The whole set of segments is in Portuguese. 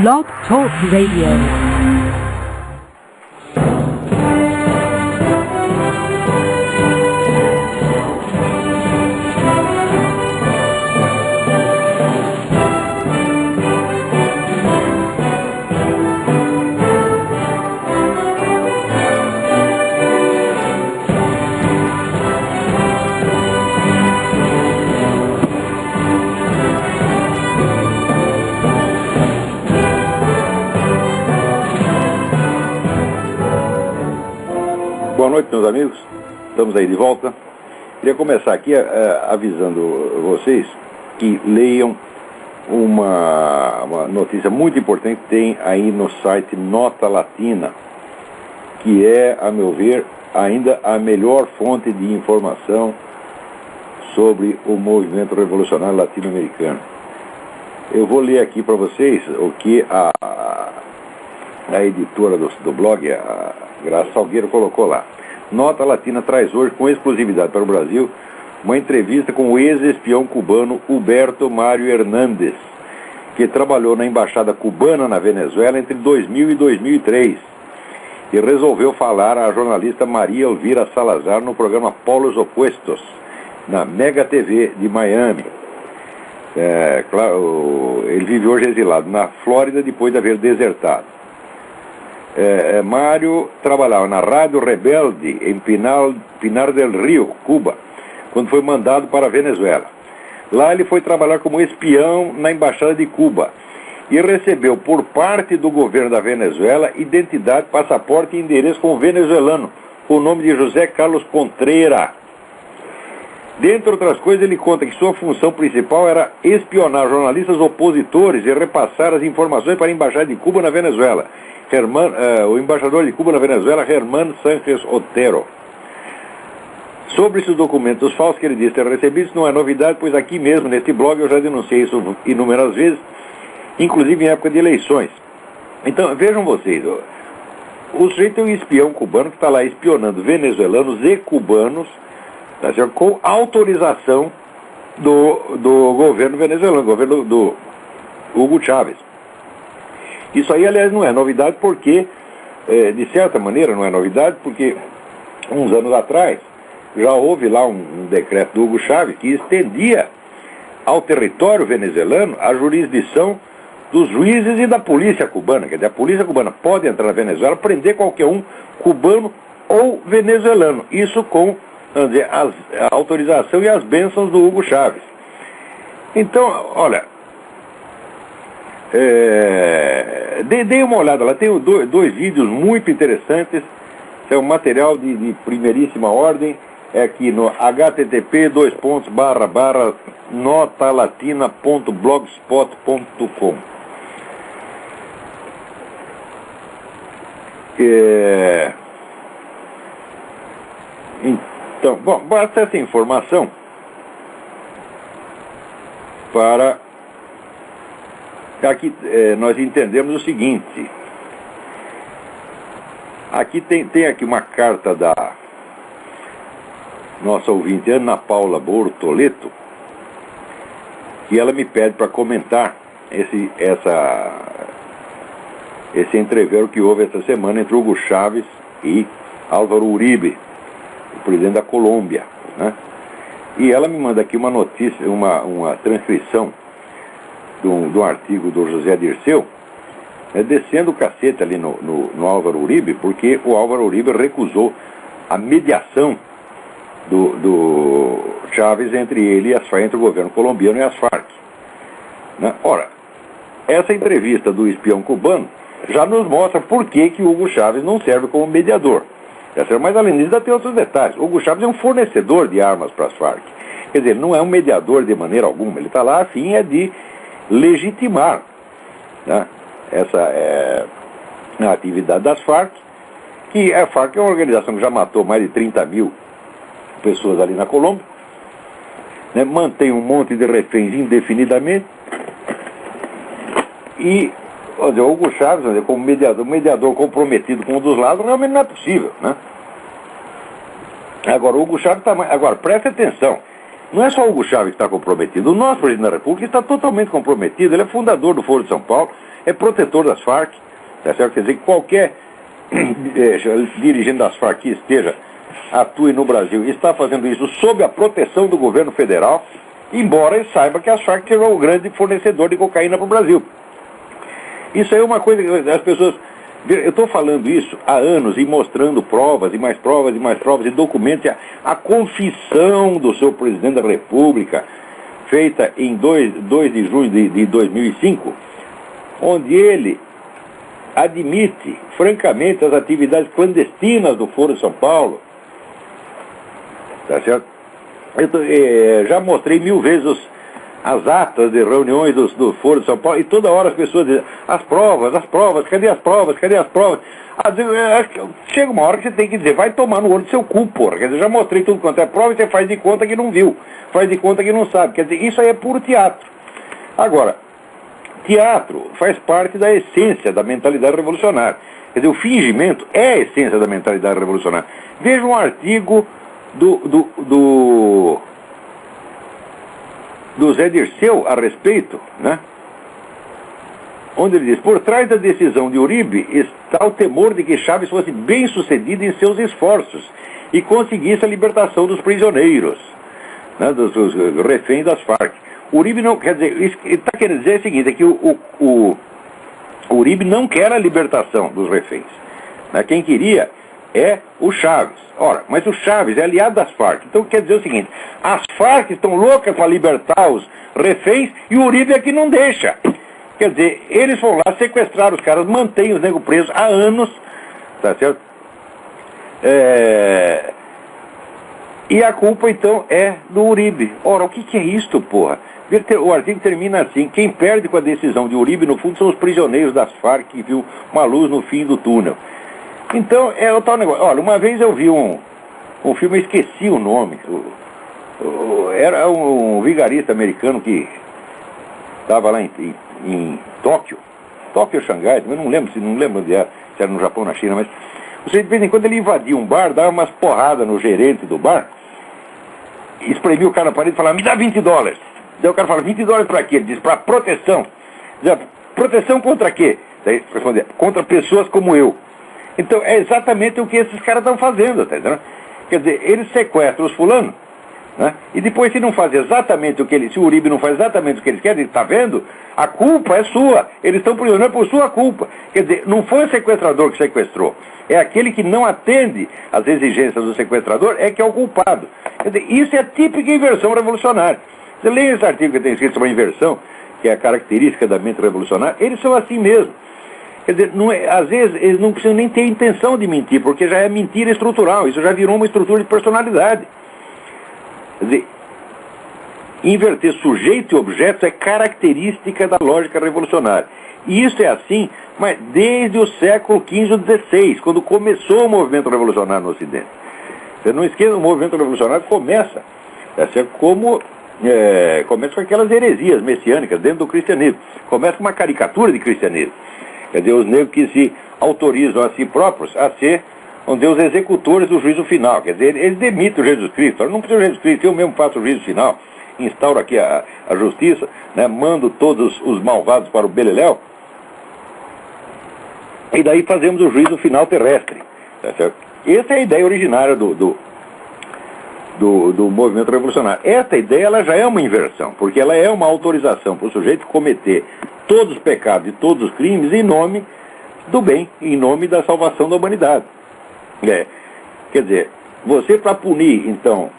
Blog Talk Radio. Boa noite, meus amigos. Estamos aí de volta. Queria começar aqui avisando vocês que leiam uma notícia muito importante que tem aí no site Nota Latina, que é, a meu ver, ainda a melhor fonte de informação sobre o movimento revolucionário latino-americano. Eu vou ler aqui para vocês o que a editora do blog, a Graça Salgueiro, colocou lá. Nota Latina traz hoje com exclusividade para o Brasil uma entrevista com o ex-espião cubano Huberto Mário Hernández, que trabalhou na embaixada cubana na Venezuela entre 2000 e 2003 e resolveu falar à jornalista Maria Elvira Salazar no programa Polos Opuestos, na Mega TV de Miami. Ele vive hoje exilado na Flórida depois de haver desertado. Mário trabalhava na Rádio Rebelde em Pinar del Rio, Cuba, quando foi mandado para a Venezuela. Lá ele foi trabalhar como espião na Embaixada de Cuba e recebeu por parte do governo da Venezuela identidade, passaporte e endereço como venezuelano, com o nome de José Carlos Contreira. Dentre outras coisas, ele conta que sua função principal era espionar jornalistas opositores e repassar as informações para a Embaixada de Cuba na Venezuela. O embaixador de Cuba na Venezuela, Germán Sánchez Otero. Sobre esses documentos falsos que ele diz ter recebido, isso não é novidade, pois aqui mesmo, neste blog, eu já denunciei isso inúmeras vezes, inclusive em época de eleições. Então, vejam vocês, o sujeito é um espião cubano que está lá espionando venezuelanos e cubanos, tá certo? Com autorização do governo venezuelano, governo do Hugo Chávez. Isso aí, aliás, não é novidade porque, de certa maneira, não é novidade porque, uns anos atrás, já houve lá um decreto do Hugo Chávez que estendia ao território venezuelano a jurisdição dos juízes e da polícia cubana. Quer dizer, a polícia cubana pode entrar na Venezuela, prender qualquer um, cubano ou venezuelano. Isso com, vamos dizer, a autorização e as bênçãos do Hugo Chávez. Então, olha... Dei uma olhada lá, tem dois vídeos muito interessantes, é um material de primeiríssima ordem, é aqui no http://notalatina.blogspot.com. Então, bom, basta essa informação para... Aqui nós entendemos o seguinte. Aqui tem aqui uma carta da nossa ouvinte Ana Paula Bortoleto, que ela me pede para comentar esse entrevero que houve essa semana entre Hugo Chávez e Álvaro Uribe, o presidente da Colômbia, né? E ela me manda aqui uma notícia, uma transcrição do artigo do José Dirceu, descendo o cacete ali no Álvaro Uribe, porque o Álvaro Uribe recusou a mediação do Chávez entre o governo colombiano e as Farc. Né? Ora, essa entrevista do espião cubano já nos mostra por que o Hugo Chávez não serve como mediador. Mas além disso, tem outros detalhes. O Hugo Chávez é um fornecedor de armas para as Farc. Quer dizer, ele não é um mediador de maneira alguma. Ele está lá a fim de legitimar, né, a atividade das Farc, que a Farc é uma organização que já matou mais de 30 mil pessoas ali na Colômbia, né, mantém um monte de reféns indefinidamente, e o Hugo Chávez, como mediador comprometido com um dos lados, realmente não é possível, né? Agora, o Hugo Chávez está... Agora, preste atenção. Não é só o Hugo Chávez que está comprometido. O nosso presidente da República está totalmente comprometido. Ele é fundador do Foro de São Paulo. é protetor das Farc, tá certo? Quer dizer que qualquer dirigente das Farc que atue no Brasil, está fazendo isso sob a proteção do governo federal, embora ele saiba que as Farc serão o grande fornecedor de cocaína para o Brasil. Isso aí é uma coisa que as pessoas... Eu estou falando isso há anos e mostrando provas, e mais provas, e mais provas, e documentos. A confissão do seu presidente da República, feita em 2 de junho de 2005, onde ele admite, francamente, as atividades clandestinas do Foro de São Paulo. Tá certo? Eu já mostrei 1000 vezes as atas de reuniões do Foro de São Paulo, e toda hora as pessoas dizem, as provas, cadê as provas, cadê as provas? Chega uma hora que você tem que dizer, vai tomar no olho do seu cu, porra. Quer dizer, já mostrei tudo quanto é prova e você faz de conta que não viu, faz de conta que não sabe. Quer dizer, isso aí é puro teatro. Agora, teatro faz parte da essência da mentalidade revolucionária. Quer dizer, o fingimento é a essência da mentalidade revolucionária. Veja um artigo do Zé Dirceu a respeito, né? Onde ele diz, por trás da decisão de Uribe está o temor de que Chaves fosse bem sucedido em seus esforços e conseguisse a libertação dos prisioneiros, né, dos reféns das Farc. Uribe não, quer dizer, isso que ele está querendo dizer é o seguinte, é que o Uribe não quer a libertação dos reféns, né? Quem queria é o Chaves. Ora, mas o Chaves é aliado das Farc, então quer dizer o seguinte, as Farc estão loucas para libertar os reféns e o Uribe é que não deixa. Quer dizer, eles vão lá sequestrar os caras, mantêm os negros presos há anos, tá certo? E a culpa, então, é do Uribe. Ora, o que é isto, porra? O artigo termina assim, quem perde com a decisão de Uribe, no fundo, são os prisioneiros das Farc que viu uma luz no fim do túnel. Então, é o tal negócio. Olha, uma vez eu vi um filme, eu esqueci o nome, era um vigarista americano que estava lá em Tóquio ou Xangai, eu não lembro onde era, se era no Japão ou na China, mas de vez em quando ele invadia um bar, dava umas porradas no gerente do bar, espremia o cara na parede e falava, me dá $20. Daí o cara fala, $20 para quê? Ele diz, para proteção. Diz, proteção contra quê? Daí respondia, contra pessoas como eu. Então é exatamente o que esses caras estão fazendo, tá entendendo? Quer dizer, eles sequestram os fulanos, né? E depois se não faz exatamente o que se o Uribe não faz exatamente o que eles querem, está vendo? A culpa é sua, eles estão prisioneiros por sua culpa. Quer dizer, não foi o sequestrador que sequestrou, é aquele que não atende às exigências do sequestrador, é que é o culpado. Quer dizer, isso é típica inversão revolucionária. Você lê esse artigo que tem escrito sobre a inversão, que é a característica da mente revolucionária, eles são assim mesmo. Quer dizer, às vezes eles não precisam nem ter intenção de mentir, porque já é mentira estrutural, isso já virou uma estrutura de personalidade. Quer dizer, inverter sujeito e objeto é característica da lógica revolucionária. E isso é assim, mas desde o século XV ou XVI, quando começou o movimento revolucionário no Ocidente. Você não esqueça, o movimento revolucionário começa com aquelas heresias messiânicas dentro do cristianismo. Começa com uma caricatura de cristianismo. Quer dizer, os negros que se autorizam a si próprios a ser, vamos dizer, os executores do juízo final. Quer dizer, eles demitem o Jesus Cristo. Eu não preciso do Jesus Cristo, eu mesmo faço o juízo final. Instauro aqui a justiça, né, mando todos os malvados para o beleléu. E daí fazemos o juízo final terrestre. Tá certo? Essa é a ideia originária do movimento revolucionário. Essa ideia ela já é uma inversão, porque ela é uma autorização para o sujeito cometer todos os pecados e todos os crimes em nome do bem, em nome da salvação da humanidade. Quer dizer, você para punir, então,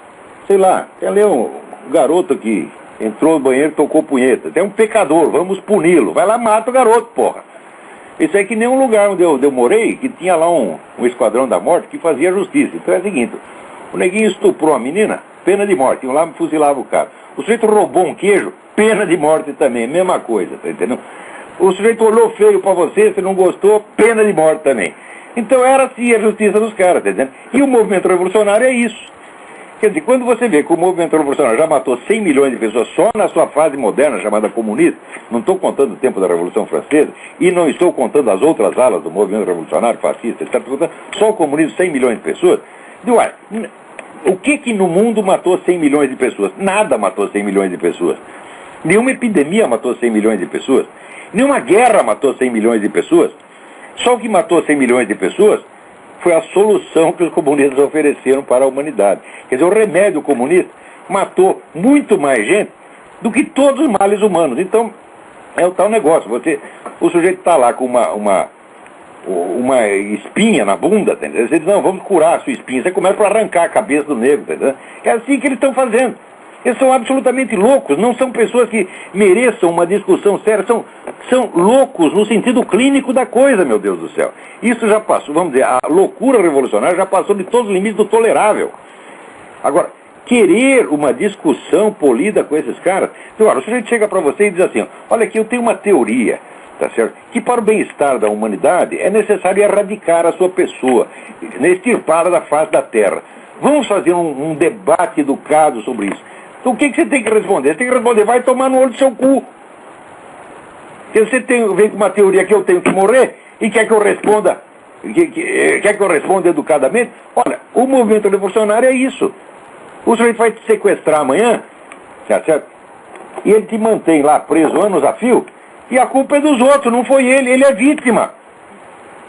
sei lá, tem ali um garoto que entrou no banheiro e tocou punheta, tem um pecador, vamos puni-lo, vai lá, mata o garoto, porra. Isso é que nem um lugar onde eu morei, que tinha lá um esquadrão da morte que fazia justiça. Então é o seguinte, o neguinho estuprou a menina, pena de morte, iam lá e fuzilava o cara. O sujeito roubou um queijo, pena de morte também, mesma coisa, tá entendendo? O sujeito olhou feio pra você, se não gostou, pena de morte também. Então era assim a justiça dos caras, tá entendendo? E o movimento revolucionário é isso. Quer dizer, quando você vê que o movimento revolucionário já matou 100 milhões de pessoas só na sua fase moderna, chamada comunista, não estou contando o tempo da Revolução Francesa, e não estou contando as outras alas do movimento revolucionário, fascista, etc., só o comunismo 100 milhões de pessoas, o que no mundo matou 100 milhões de pessoas? Nada matou 100 milhões de pessoas. Nenhuma epidemia matou 100 milhões de pessoas. Nenhuma guerra matou 100 milhões de pessoas. Só o que matou 100 milhões de pessoas foi a solução que os comunistas ofereceram para a humanidade. Quer dizer, o remédio comunista matou muito mais gente do que todos os males humanos. Então, é o tal negócio. O sujeito está lá com uma espinha na bunda, entendeu? Você diz, não, vamos curar a sua espinha. Você começa a arrancar a cabeça do negro, entendeu? É assim que eles estão fazendo. Eles são absolutamente loucos, não são pessoas que mereçam uma discussão séria, são loucos no sentido clínico da coisa, meu Deus do céu. Isso já passou, vamos dizer, a loucura revolucionária já passou de todos os limites do tolerável. Agora, querer uma discussão polida com esses caras, agora, o sujeito chega para você e diz assim, olha aqui, eu tenho uma teoria, tá certo? Que para o bem-estar da humanidade é necessário erradicar a sua pessoa, extirpá-la da face da terra. Vamos fazer um debate educado sobre isso. Então o que você tem que responder? Você tem que responder, vai tomar no olho do seu cu. Porque você vem com uma teoria que eu tenho que morrer e quer que eu responda, quer que eu responda educadamente? Olha, o movimento revolucionário é isso. O sujeito vai te sequestrar amanhã, tá certo? E ele te mantém lá preso anos a fio, e a culpa é dos outros, não foi ele é vítima.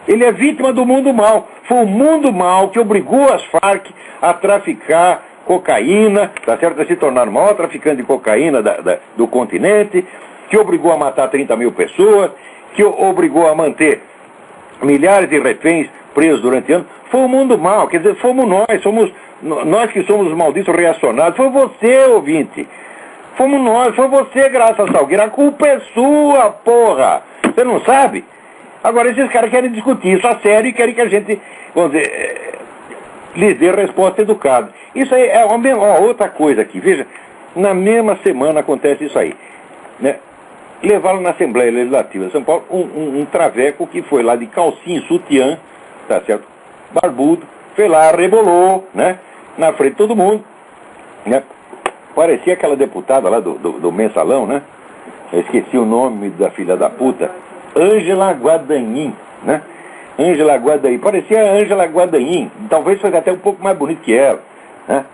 Ele é vítima do mundo mal. Foi o mundo mal que obrigou as Farc a traficar cocaína, tá certo? A se tornar o maior traficante de cocaína do continente, que obrigou a matar 30 mil pessoas, que obrigou a manter milhares de reféns presos durante anos. Foi o mundo mal, quer dizer, fomos nós que somos os malditos reacionados. Foi você, ouvinte. Fomos nós, foi você, Graça Salgueiro. A culpa é sua, porra. Você não sabe? Agora, esses caras querem discutir isso a sério e querem que a gente, vamos dizer, lhes dê resposta educada. Isso aí é uma outra coisa aqui. Veja, na mesma semana acontece isso aí. Né? Levaram na Assembleia Legislativa de São Paulo um traveco que foi lá de calcinha e sutiã, tá certo? Barbudo, foi lá, rebolou, né? Na frente de todo mundo, né? Parecia aquela deputada lá do Mensalão, né? Eu esqueci o nome da filha da puta. Ângela Guadagnino, né? Ângela Guadagnino. Parecia a Ângela Guadagnino. Talvez fosse até um pouco mais bonito que ela, né?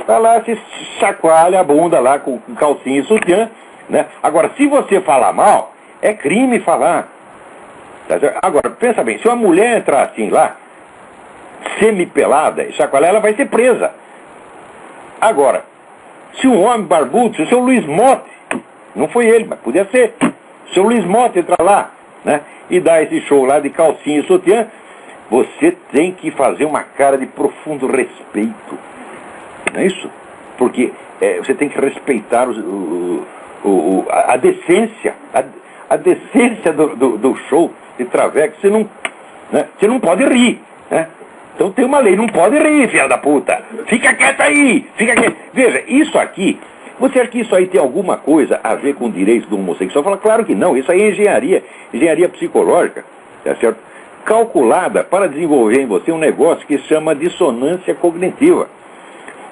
Tá lá, se chacoalha a bunda lá com calcinha e sutiã, né? Agora, se você falar mal, é crime falar. Tá? Agora, pensa bem, se uma mulher entrar assim lá, semi-pelada e chacoalhar, ela vai ser presa. Agora, se um homem barbudo, se o seu Luiz Motti, não foi ele, mas podia ser, se o seu Luiz Motti entrar lá, né, e dar esse show lá de calcinha e sutiã, você tem que fazer uma cara de profundo respeito. Não é isso? Porque você tem que respeitar a decência, a decência do show de traveco. Você não pode rir, né? Então tem uma lei, não pode rir, filha da puta. Fica quieta aí, fica quieta. Veja, isso aqui, você acha que isso aí tem alguma coisa a ver com o direito do homossexual? Fala, claro que não, isso aí é engenharia psicológica, tá certo? Calculada para desenvolver em você um negócio que se chama dissonância cognitiva.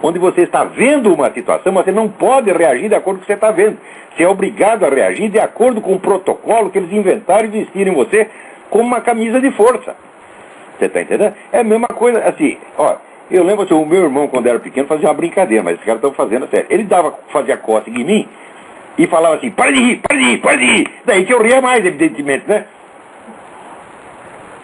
Onde você está vendo uma situação, mas você não pode reagir de acordo com o que você está vendo. Você é obrigado a reagir de acordo com o protocolo que eles inventaram e vestiram em você como uma camisa de força. Você está entendendo? É a mesma coisa, assim, ó, eu lembro assim, o meu irmão, quando era pequeno, fazia uma brincadeira, mas esses caras estão fazendo a sério. Ele fazia cócega em mim e falava assim, para de rir, para de rir, para de rir. Daí que eu ria mais, evidentemente, né?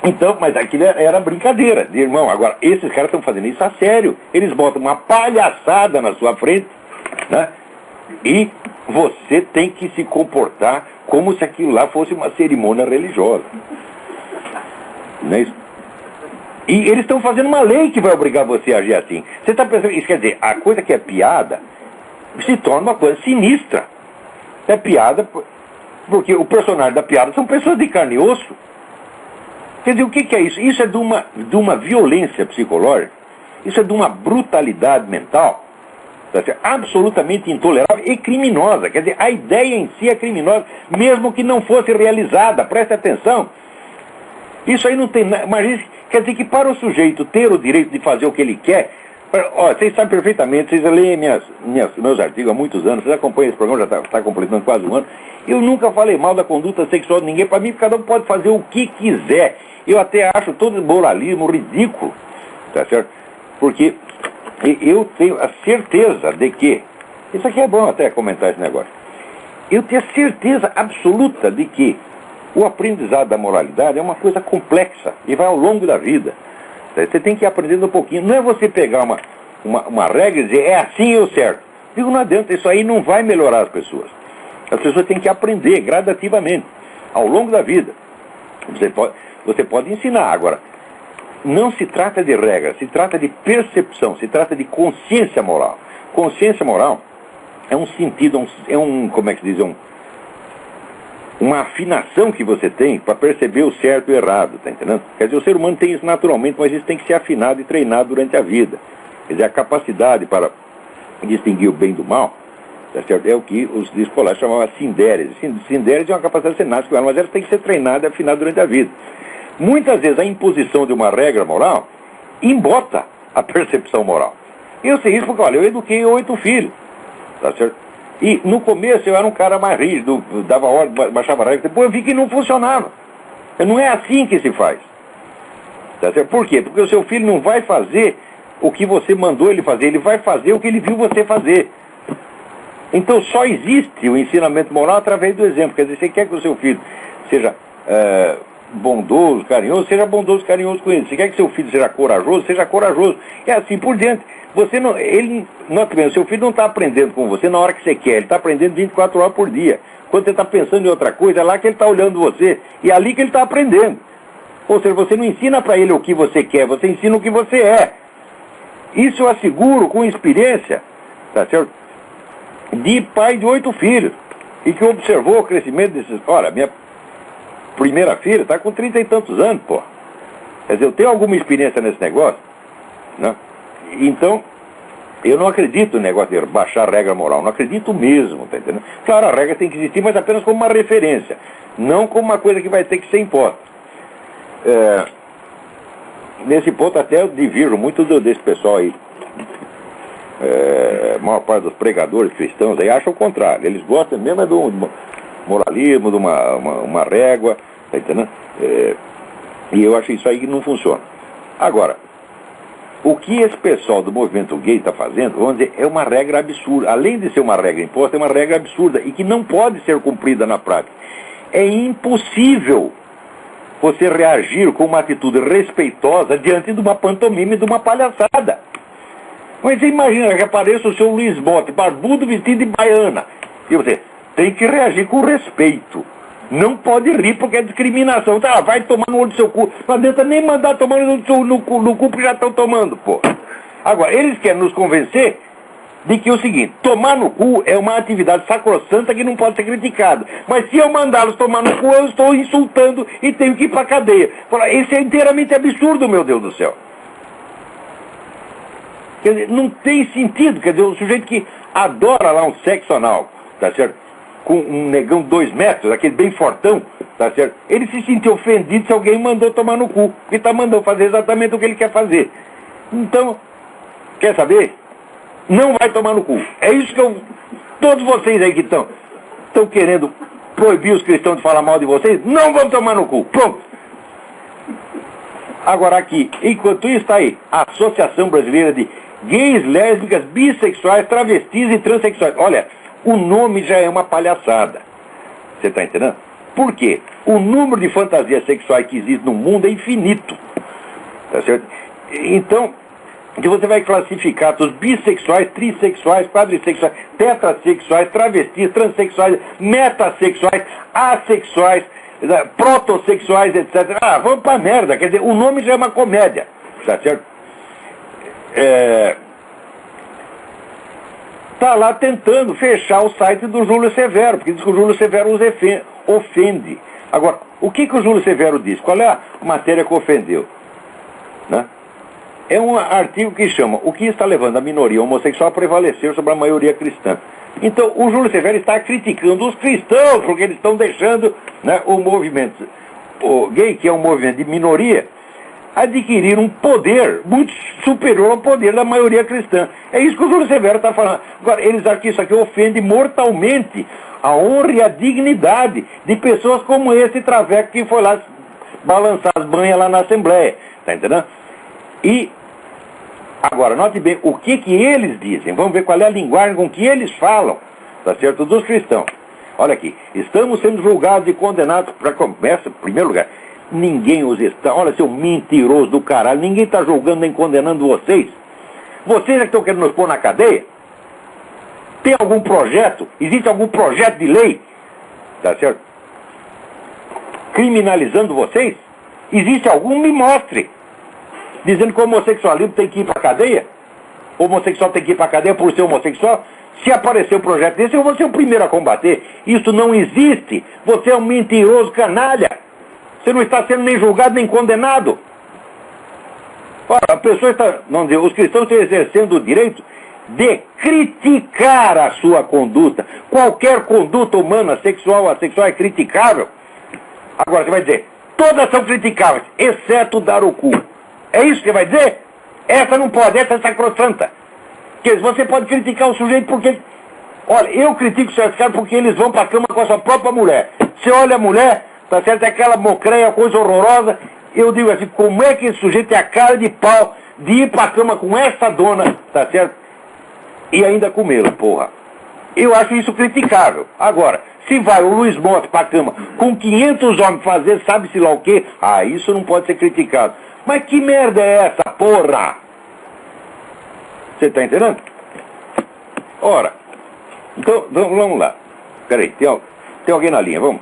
Então, mas aquilo era brincadeira, de irmão. Agora, esses caras estão fazendo isso a sério. Eles botam uma palhaçada na sua frente, né? E você tem que se comportar como se aquilo lá fosse uma cerimônia religiosa. Não é isso? E eles estão fazendo uma lei que vai obrigar você a agir assim. Você está pensando, isso quer dizer, a coisa que é piada se torna uma coisa sinistra. É piada, porque o personagem da piada são pessoas de carne e osso. Quer dizer, o que é isso? Isso é de uma violência psicológica, isso é de uma brutalidade mental, tá certo? Absolutamente intolerável e criminosa. Quer dizer, a ideia em si é criminosa, mesmo que não fosse realizada. Preste atenção. Isso aí não tem nada. Imagine, quer dizer que para o sujeito ter o direito de fazer o que ele quer, ó, vocês sabem perfeitamente, vocês leem meus artigos há muitos anos, vocês acompanham esse programa, já está completando quase um ano. Eu nunca falei mal da conduta sexual de ninguém. Para mim, cada um pode fazer o que quiser. Eu até acho todo moralismo ridículo, tá certo? Porque eu tenho a certeza de que, isso aqui é bom até comentar esse negócio, eu tenho certeza absoluta de que o aprendizado da moralidade é uma coisa complexa e vai ao longo da vida. Você tem que ir aprendendo um pouquinho. Não é você pegar uma regra e dizer, é assim é o certo. Digo, não adianta, isso aí não vai melhorar as pessoas. As pessoas têm que aprender gradativamente, ao longo da vida. Você pode ensinar. Agora, não se trata de regra, se trata de percepção, se trata de consciência moral. Consciência moral é um sentido, como é que se diz, uma afinação que você tem para perceber o certo e o errado, tá entendendo? Quer dizer, o ser humano tem isso naturalmente, mas isso tem que ser afinado e treinado durante a vida. Quer dizer, a capacidade para distinguir o bem do mal, tá certo? É o que os escolares chamavam de sindérese. Sindérese é uma capacidade que você nasce com ela, mas ela tem que ser treinada e afinada durante a vida. Muitas vezes a imposição de uma regra moral embota a percepção moral. Eu sei isso porque, olha, eu eduquei 8 filhos, tá certo? E no começo eu era um cara mais rígido, dava ordem, baixava regra, depois eu vi que não funcionava. Não é assim que se faz. Tá certo? Por quê? Porque o seu filho não vai fazer o que você mandou ele fazer, ele vai fazer o que ele viu você fazer. Então só existe o ensinamento moral através do exemplo. Quer dizer, você quer que o seu filho seja bondoso, carinhoso, seja bondoso, carinhoso com ele. Você quer que seu filho seja corajoso. É assim por diante. Você não, ele, nota bem, o seu filho não está aprendendo com você na hora que você quer, ele está aprendendo 24 horas por dia. Quando você está pensando em outra coisa, é lá que ele está olhando você, e é ali que ele está aprendendo. Ou seja, você não ensina para ele o que você quer, você ensina o que você é. Isso eu asseguro com experiência, tá certo? De pai de 8 filhos, e que observou o crescimento desses... Olha, minha primeira filha está com 30 e tantos anos, pô. Quer dizer, eu tenho alguma experiência nesse negócio, né? Então, eu não acredito no negócio de baixar a regra moral, não acredito mesmo, tá entendendo? Claro, a regra tem que existir, mas apenas como uma referência, não como uma coisa que vai ter que ser imposta. Nesse ponto até eu divirjo muito desse pessoal aí. A maior parte dos pregadores cristãos aí acham o contrário, eles gostam mesmo do moralismo, de uma régua, tá entendendo? E eu acho isso aí que não funciona. Agora, o que esse pessoal do movimento gay está fazendo, vamos dizer, é uma regra absurda. Além de ser uma regra imposta, é uma regra absurda e que não pode ser cumprida na prática. É impossível você reagir com uma atitude respeitosa diante de uma pantomima e de uma palhaçada. Mas você imagina que apareça o seu Luiz Bote, barbudo, vestido de baiana. E você tem que reagir com respeito. Não pode rir porque é discriminação. Tá, vai tomar no olho do seu cu. Não adianta nem mandar tomar no cu porque já estão tomando, pô. Agora, eles querem nos convencer de que é o seguinte, tomar no cu é uma atividade sacrossanta que não pode ser criticada. Mas se eu mandá-los tomar no cu, eu estou insultando e tenho que ir pra cadeia. Isso é inteiramente absurdo, meu Deus do céu. Quer dizer, não tem sentido. Quer dizer, o sujeito que adora lá um sexo anal, tá certo? Com um negão 2 metros, aquele bem fortão, tá certo? Ele se sentiu ofendido se alguém mandou tomar no cu, porque está mandando fazer exatamente o que ele quer fazer. Então, quer saber? Não vai tomar no cu. É isso que todos vocês aí que estão querendo proibir os cristãos de falar mal de vocês, não vão tomar no cu. Pronto. Agora aqui, enquanto isso está aí, a Associação Brasileira de Gays, Lésbicas, Bissexuais, Travestis e Transsexuais. Olha, o nome já é uma palhaçada. Você está entendendo? Por quê? O número de fantasias sexuais que existe no mundo é infinito. Tá certo? Então, você vai classificar os bissexuais, trissexuais, quadrissexuais, tetrasexuais, travestis, transexuais, metassexuais, assexuais, protossexuais, etc. Ah, vamos pra merda. Quer dizer, o nome já é uma comédia. Tá certo? Está lá tentando fechar o site do Júlio Severo, porque diz que o Júlio Severo os ofende. Agora, o que o Júlio Severo diz? Qual é a matéria que ofendeu? Né? É um artigo que chama O que está levando a minoria homossexual a prevalecer sobre a maioria cristã. Então, o Júlio Severo está criticando os cristãos, porque eles estão deixando, né, o movimento gay, que é um movimento de minoria, adquirir um poder muito superior ao poder da maioria cristã. É isso que o Júlio Severo está falando. Agora, eles acham que isso aqui ofende mortalmente a honra e a dignidade de pessoas como esse traveco que foi lá balançar as banhas lá na Assembleia. Está entendendo? E, agora, note bem o que eles dizem. Vamos ver qual é a linguagem com que eles falam, tá certo, dos cristãos. Olha aqui, estamos sendo julgados e condenados para começa, em primeiro lugar, ninguém os está, olha seu mentiroso do caralho, ninguém está julgando nem condenando vocês. Vocês é que estão querendo nos pôr na cadeia? Tem algum projeto? Existe algum projeto de lei? Tá certo? Criminalizando vocês? Existe algum? Me mostre. Dizendo que o homossexualismo tem que ir para a cadeia? O homossexual tem que ir para a cadeia por ser homossexual? Se aparecer um projeto desse, eu vou ser o primeiro a combater. Isso não existe. Você é um mentiroso canalha. Você não está sendo nem julgado nem condenado. Ora, a pessoa está, não dizer, os cristãos estão exercendo o direito de criticar a sua conduta. Qualquer conduta humana, sexual ou assexual, é criticável. Agora você vai dizer, todas são criticáveis, exceto dar o cu. É isso que você vai dizer? Essa não pode, essa é sacrossanta. Porque você pode criticar o sujeito porque... Olha, eu critico certos caras porque eles vão para a cama com a sua própria mulher. Você olha a mulher, tá certo, é aquela mocreia, coisa horrorosa. Eu digo assim, como é que esse sujeito tem a cara de pau de ir para a cama com essa dona, tá certo? E ainda comê-la, porra. Eu acho isso criticável. Agora, se vai o Luiz Motta para a cama com 500 homens fazer sabe-se lá o quê, isso não pode ser criticado. Mas que merda é essa, porra? Você está entendendo? Ora, então vamos lá. Peraí, tem alguém na linha, vamos?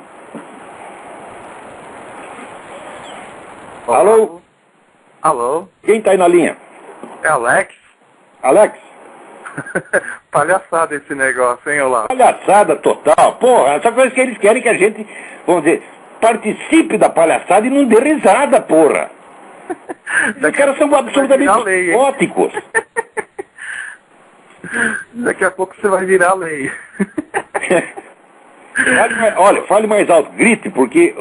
Olá. Alô? Alô? Quem está aí na linha? É Alex? Alex? Palhaçada esse negócio, hein, Olá? Palhaçada total. Porra, essa coisa que eles querem que a gente, vamos dizer, participe da palhaçada e não dê risada, porra. Os caras são absolutamente psicóticos. Daqui a pouco você vai virar lei. Fale mais alto, grite, porque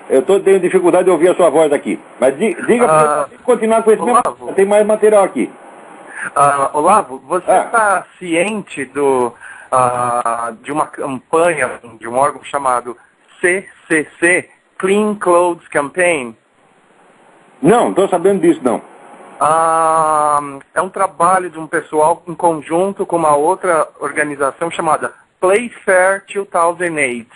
eu tendo dificuldade de ouvir a sua voz aqui. Mas diga para continuar com esse mesmo. Tem mais material aqui. Olavo, você está ciente de uma campanha de um órgão chamado CCC, Clean Clothes Campaign? Não estou sabendo disso, não. É um trabalho de um pessoal em conjunto com uma outra organização chamada Playfair 2008,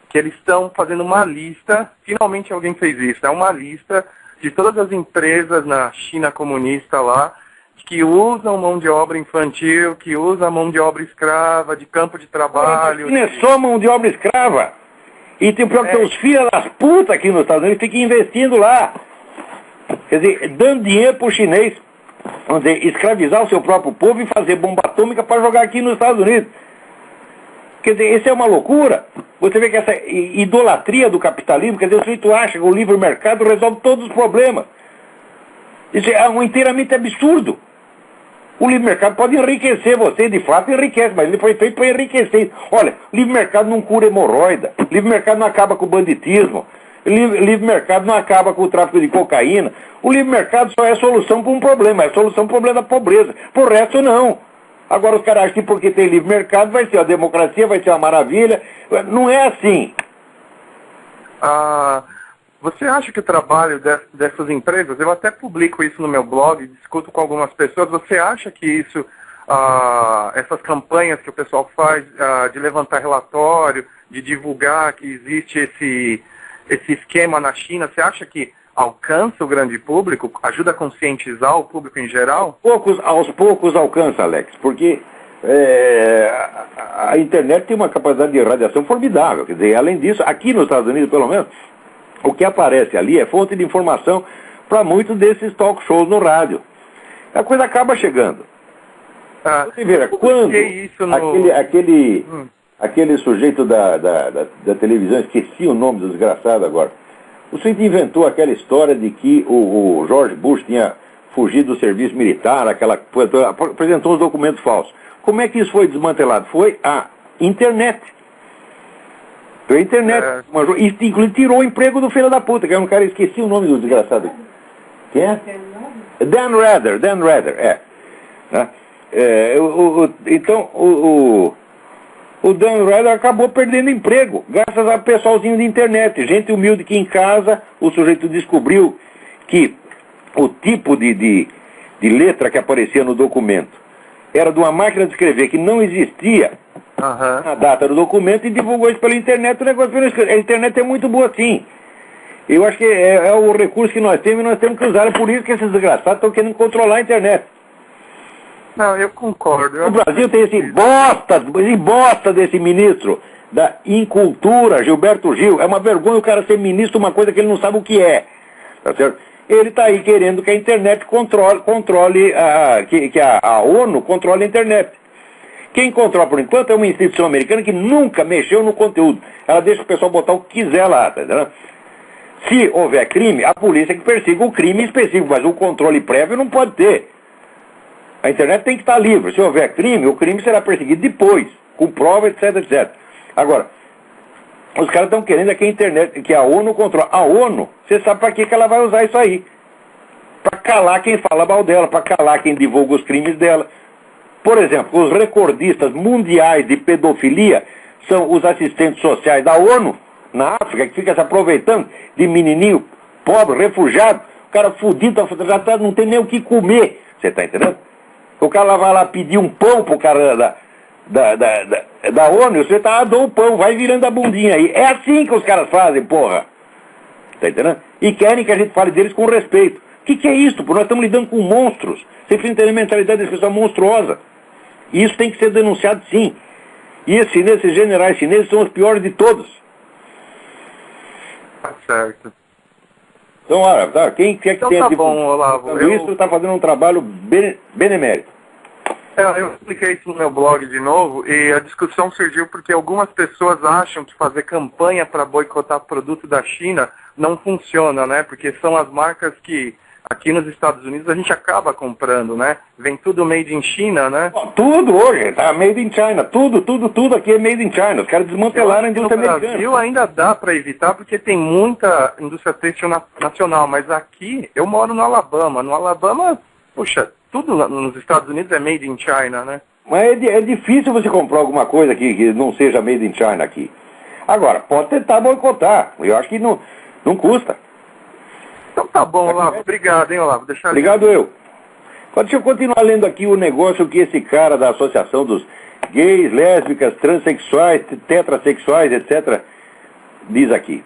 que eles estão fazendo uma lista, finalmente alguém fez isso, é uma lista de todas as empresas na China comunista lá, que usam mão de obra infantil, que usam mão de obra escrava, de campo de trabalho. Não é só mão de obra escrava. E tem pior que os filhos das putas aqui nos Estados Unidos ficam investindo lá. Quer dizer, dando dinheiro para o chinês, vamos dizer, escravizar o seu próprio povo e fazer bomba atômica para jogar aqui nos Estados Unidos. Quer dizer, isso é uma loucura. Você vê que essa idolatria do capitalismo, quer dizer, o sujeito acha que o livre mercado resolve todos os problemas. Isso é inteiramente absurdo. O livre mercado pode enriquecer você, de fato enriquece, mas ele foi feito para enriquecer. Olha, o livre mercado não cura hemorroida, o livre mercado não acaba com o banditismo, o livre mercado não acaba com o tráfico de cocaína. O livre mercado só é solução para um problema, é solução para o problema da pobreza. Por resto, não. Agora os caras acham que porque tem livre mercado vai ser a democracia, vai ser uma maravilha. Não é assim. Você acha que o trabalho dessas empresas, eu até publico isso no meu blog, discuto com algumas pessoas, você acha que isso, essas campanhas que o pessoal faz de levantar relatório, de divulgar que existe esse esquema na China, você acha que alcança o grande público, ajuda a conscientizar o público em geral? Aos poucos alcança, Alex, porque a internet tem uma capacidade de radiação formidável. Quer dizer, além disso, aqui nos Estados Unidos, pelo menos, o que aparece ali é fonte de informação para muitos desses talk shows no rádio. A coisa acaba chegando. Você vê, quando aquele sujeito da televisão, esqueci o nome do desgraçado agora, o sujeito inventou aquela história de que o George Bush tinha fugido do serviço militar, apresentou uns documentos falsos. Como é que isso foi desmantelado? Foi a internet. Foi a internet. E inclusive tirou o emprego do filho da puta, que era um cara, esqueci o nome do desgraçado. Quem é? Dan Rather, Então, o Dan Rather acabou perdendo emprego, graças ao pessoalzinho de internet, gente humilde que em casa o sujeito descobriu que o tipo de letra que aparecia no documento era de uma máquina de escrever que não existia Aham. a data do documento e divulgou isso pela internet, o negócio pelo escrito. A internet é muito boa sim. Eu acho que é o recurso que nós temos e nós temos que usar. É por isso que esses desgraçados estão querendo controlar a internet. Não, eu concordo. O Brasil tem esse bosta desse ministro da Incultura, Gilberto Gil. É uma vergonha o cara ser ministro de uma coisa que ele não sabe o que é. Tá certo? Ele está aí querendo que a internet controle que a ONU controle a internet. Quem controla por enquanto é uma instituição americana que nunca mexeu no conteúdo. Ela deixa o pessoal botar o que quiser lá, tá entendendo? Se houver crime, a polícia que persiga o crime específico, mas o controle prévio não pode ter. A internet tem que estar livre. Se houver crime, o crime será perseguido depois, com prova, etc, etc. Agora, os caras estão querendo que a internet, que a ONU controle. A ONU, você sabe para que ela vai usar isso aí? Para calar quem fala mal dela, para calar quem divulga os crimes dela. Por exemplo, os recordistas mundiais de pedofilia são os assistentes sociais da ONU, na África, que fica se aproveitando de menininho pobre, refugiado, o cara fudido, já não tem nem o que comer. Você está entendendo? O cara vai lá pedir um pão pro cara da ONU, você dou o pão, vai virando a bundinha aí. É assim que os caras fazem, porra. Tá entendendo? E querem que a gente fale deles com respeito. O que é isso? Pô? Nós estamos lidando com monstros. Você precisa entender a mentalidade dessa pessoa monstruosa. E isso tem que ser denunciado sim. E esses generais chineses são os piores de todos. Tá certo. Então, olha, tá, quem quer que Então tenha... tá bom, Olavo. Isso está fazendo um trabalho benemérito. Eu expliquei isso no meu blog de novo e a discussão surgiu porque algumas pessoas acham que fazer campanha para boicotar produto da China não funciona, né? Porque são as marcas que aqui nos Estados Unidos a gente acaba comprando, né? Vem tudo made in China, né? Tudo hoje, tá made in China. Tudo aqui é made in China. Os caras desmantelaram a indústria americana. No Brasil ainda dá para evitar porque tem muita indústria têxtil nacional, mas aqui eu moro no Alabama. No Alabama, puxa, tudo nos Estados Unidos é made in China, né? Mas é difícil você comprar alguma coisa que não seja made in China aqui. Agora, pode tentar boicotar. Eu acho que não custa. Então tá bom, Olavo. Obrigado, hein, Olavo. Obrigado eu. Deixa eu continuar lendo aqui o negócio que esse cara da Associação dos Gays, Lésbicas, Transsexuais, Tetrassexuais, etc., diz aqui.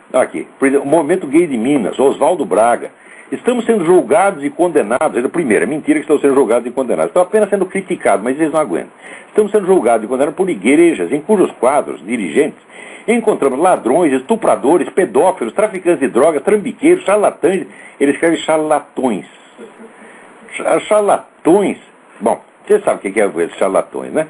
Por exemplo, o Movimento Gay de Minas, Oswaldo Braga. Estamos sendo julgados e condenados. Primeiro, é mentira que estão sendo julgados e condenados. Estão apenas sendo criticados, mas eles não aguentam. Estamos sendo julgados e condenados por igrejas, em cujos quadros, dirigentes, encontramos ladrões, estupradores, pedófilos, traficantes de drogas, trambiqueiros, charlatães. Ele escreve charlatões. Charlatões. Bom, você sabe o que é esses charlatões, né?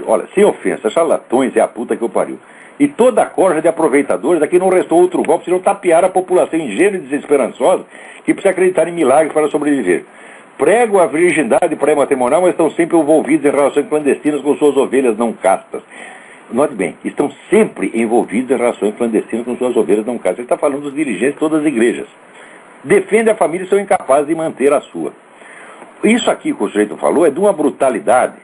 Olha, sem ofensa, charlatões é a puta que eu pariu. E toda a corja de aproveitadores, aqui não restou outro golpe, senão tapear a população ingênua e desesperançosa que precisa acreditar em milagres para sobreviver. Pregam a virgindade pré-matrimonial, mas estão sempre envolvidos em relações clandestinas com suas ovelhas não castas. Note bem, estão sempre envolvidos em relações clandestinas com suas ovelhas não castas. Ele está falando dos dirigentes de todas as igrejas. Defendem a família e são incapazes de manter a sua. Isso aqui que o sujeito falou é de uma brutalidade.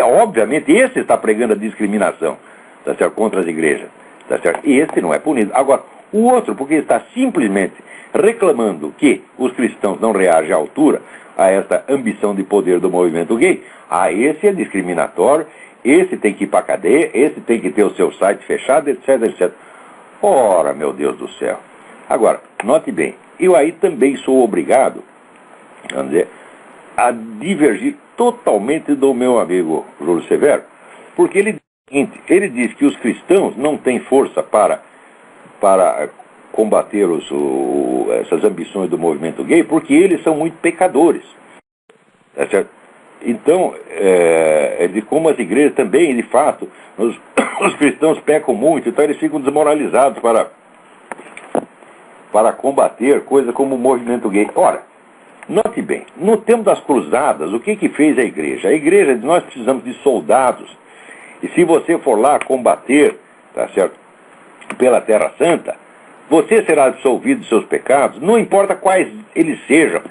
Obviamente, esse está pregando a discriminação, tá certo, contra as igrejas. Tá certo? E esse não é punido. Agora, o outro, porque está simplesmente reclamando que os cristãos não reagem à altura a esta ambição de poder do movimento gay, esse é discriminatório, esse tem que ir para a cadeia, esse tem que ter o seu site fechado, etc, etc. Ora, meu Deus do céu. Agora, note bem, eu aí também sou obrigado, vamos dizer, a divergir totalmente do meu amigo Júlio Severo, porque ele diz que os cristãos não têm força para combater essas ambições do movimento gay, porque eles são muito pecadores. É certo? Então, como as igrejas também, de fato, os cristãos pecam muito, então eles ficam desmoralizados para combater coisas como o movimento gay. Ora, note bem, no tempo das cruzadas, o que fez a igreja? A igreja, nós precisamos de soldados, e se você for lá combater, tá certo, pela Terra Santa, você será absolvido dos seus pecados, não importa quais eles sejam.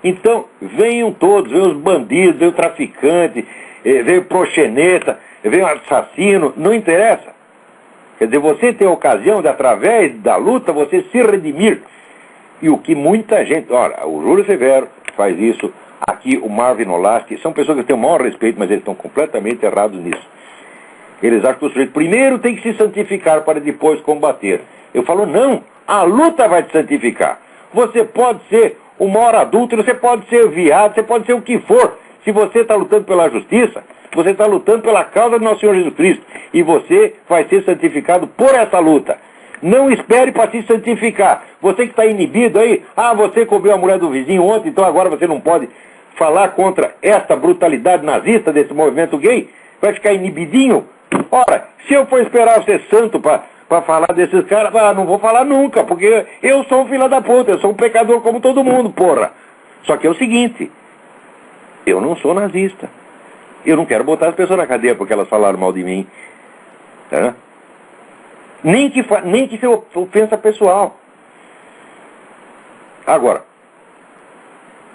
Então, venham todos, venham os bandidos, venham o traficante, venham o proxeneta, venham o assassino, não interessa. Quer dizer, você tem a ocasião de, através da luta, você se redimir. E o que muita gente... Ora, o Júlio Severo faz isso, aqui o Marvin Olasky, são pessoas que eu tenho o maior respeito, mas eles estão completamente errados nisso. Eles acham que o sujeito primeiro tem que se santificar para depois combater. Eu falo, não, a luta vai te santificar. Você pode ser o maior adúltero, você pode ser viado, você pode ser o que for. Se você está lutando pela justiça, você está lutando pela causa do nosso Senhor Jesus Cristo. E você vai ser santificado por essa luta. Não espere para se santificar. Você que está inibido aí, você cobrou a mulher do vizinho ontem, então agora você não pode falar contra esta brutalidade nazista desse movimento gay? Vai ficar inibidinho? Ora, se eu for esperar ser santo para falar desses caras, não vou falar nunca, porque eu sou um filho da puta, eu sou um pecador como todo mundo, porra. Só que é o seguinte, eu não sou nazista. Eu não quero botar as pessoas na cadeia porque elas falaram mal de mim. Tá? Nem que seja ofensa pessoal. Agora,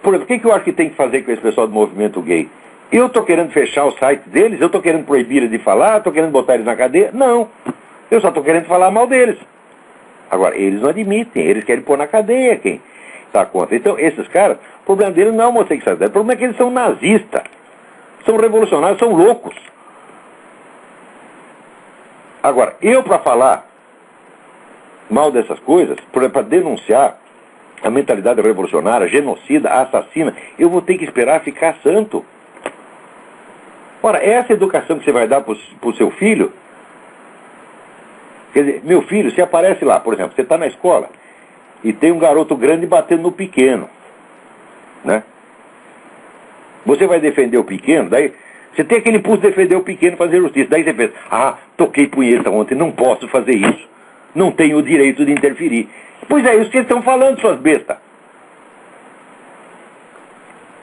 por exemplo, o que eu acho que tem que fazer com esse pessoal do movimento gay? Eu estou querendo fechar o site deles? Eu estou querendo proibir eles de falar? Estou querendo botar eles na cadeia? Não. Eu só estou querendo falar mal deles. Agora, eles não admitem. Eles querem pôr na cadeia quem está contra. Então, esses caras, o problema deles não é a homossexualidade. O problema é que eles são nazistas. São revolucionários, são loucos. Agora, eu para falar mal dessas coisas, para denunciar a mentalidade revolucionária, genocida, assassina, eu vou ter que esperar ficar santo. Ora, essa educação que você vai dar para o seu filho, quer dizer, meu filho, se aparece lá, por exemplo, você está na escola e tem um garoto grande batendo no pequeno, né? Você vai defender o pequeno, daí você tem aquele impulso de defender o pequeno, fazer justiça, daí você pensa, toquei punheta ontem, não posso fazer isso, não tenho o direito de interferir. Pois é isso que eles estão falando, suas bestas.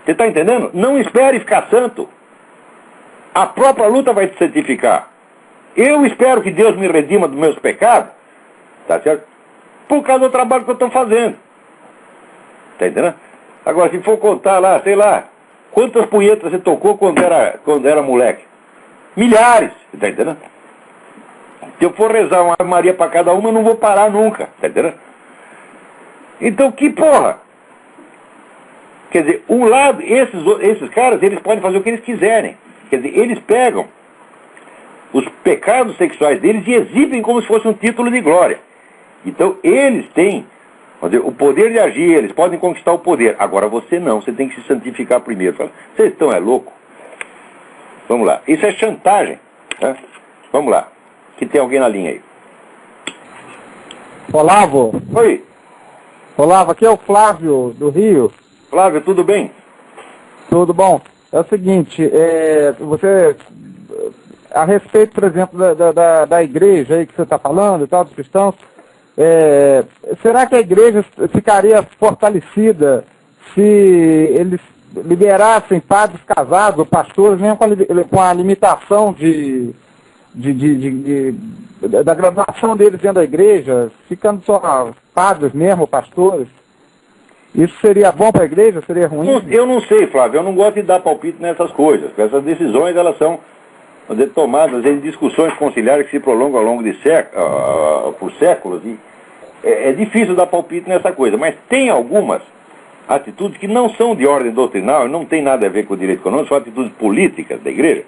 Você está entendendo? Não espere ficar santo. A própria luta vai te santificar. Eu espero que Deus me redima dos meus pecados, tá certo? Por causa do trabalho que eu estou fazendo. Tá entendendo? Agora, se for contar lá, sei lá, quantas punhetas você tocou quando era moleque? Milhares, tá entendendo? Se eu for rezar uma Ave Maria para cada uma, eu não vou parar nunca, tá entendendo? Então, que porra? Quer dizer, um lado, esses caras, eles podem fazer o que eles quiserem. Quer dizer, eles pegam os pecados sexuais deles e exibem como se fosse um título de glória. Então, eles têm, vamos dizer, o poder de agir, eles podem conquistar o poder. Agora, você não, você tem que se santificar primeiro. Vocês estão louco? Vamos lá. Isso é chantagem. Né? Vamos lá. Que tem alguém na linha aí. Olavo. Oi. Olavo, aqui é o Flávio, do Rio. Flávio, tudo bem? Tudo bom. É o seguinte, você, a respeito, por exemplo, da igreja aí que você está falando e tal, dos cristãos, será que a igreja ficaria fortalecida se eles liberassem padres casados, ou pastores, mesmo com a limitação da graduação deles dentro da igreja, ficando só padres mesmo, pastores? Isso seria bom para a igreja? Seria ruim? Eu não sei, Flávio. Eu não gosto de dar palpite nessas coisas. Essas decisões, elas são tomadas em discussões conciliares que se prolongam ao longo de por séculos. E é difícil dar palpite nessa coisa. Mas tem algumas atitudes que não são de ordem doutrinal e não tem nada a ver com o direito econômico, são atitudes políticas da igreja,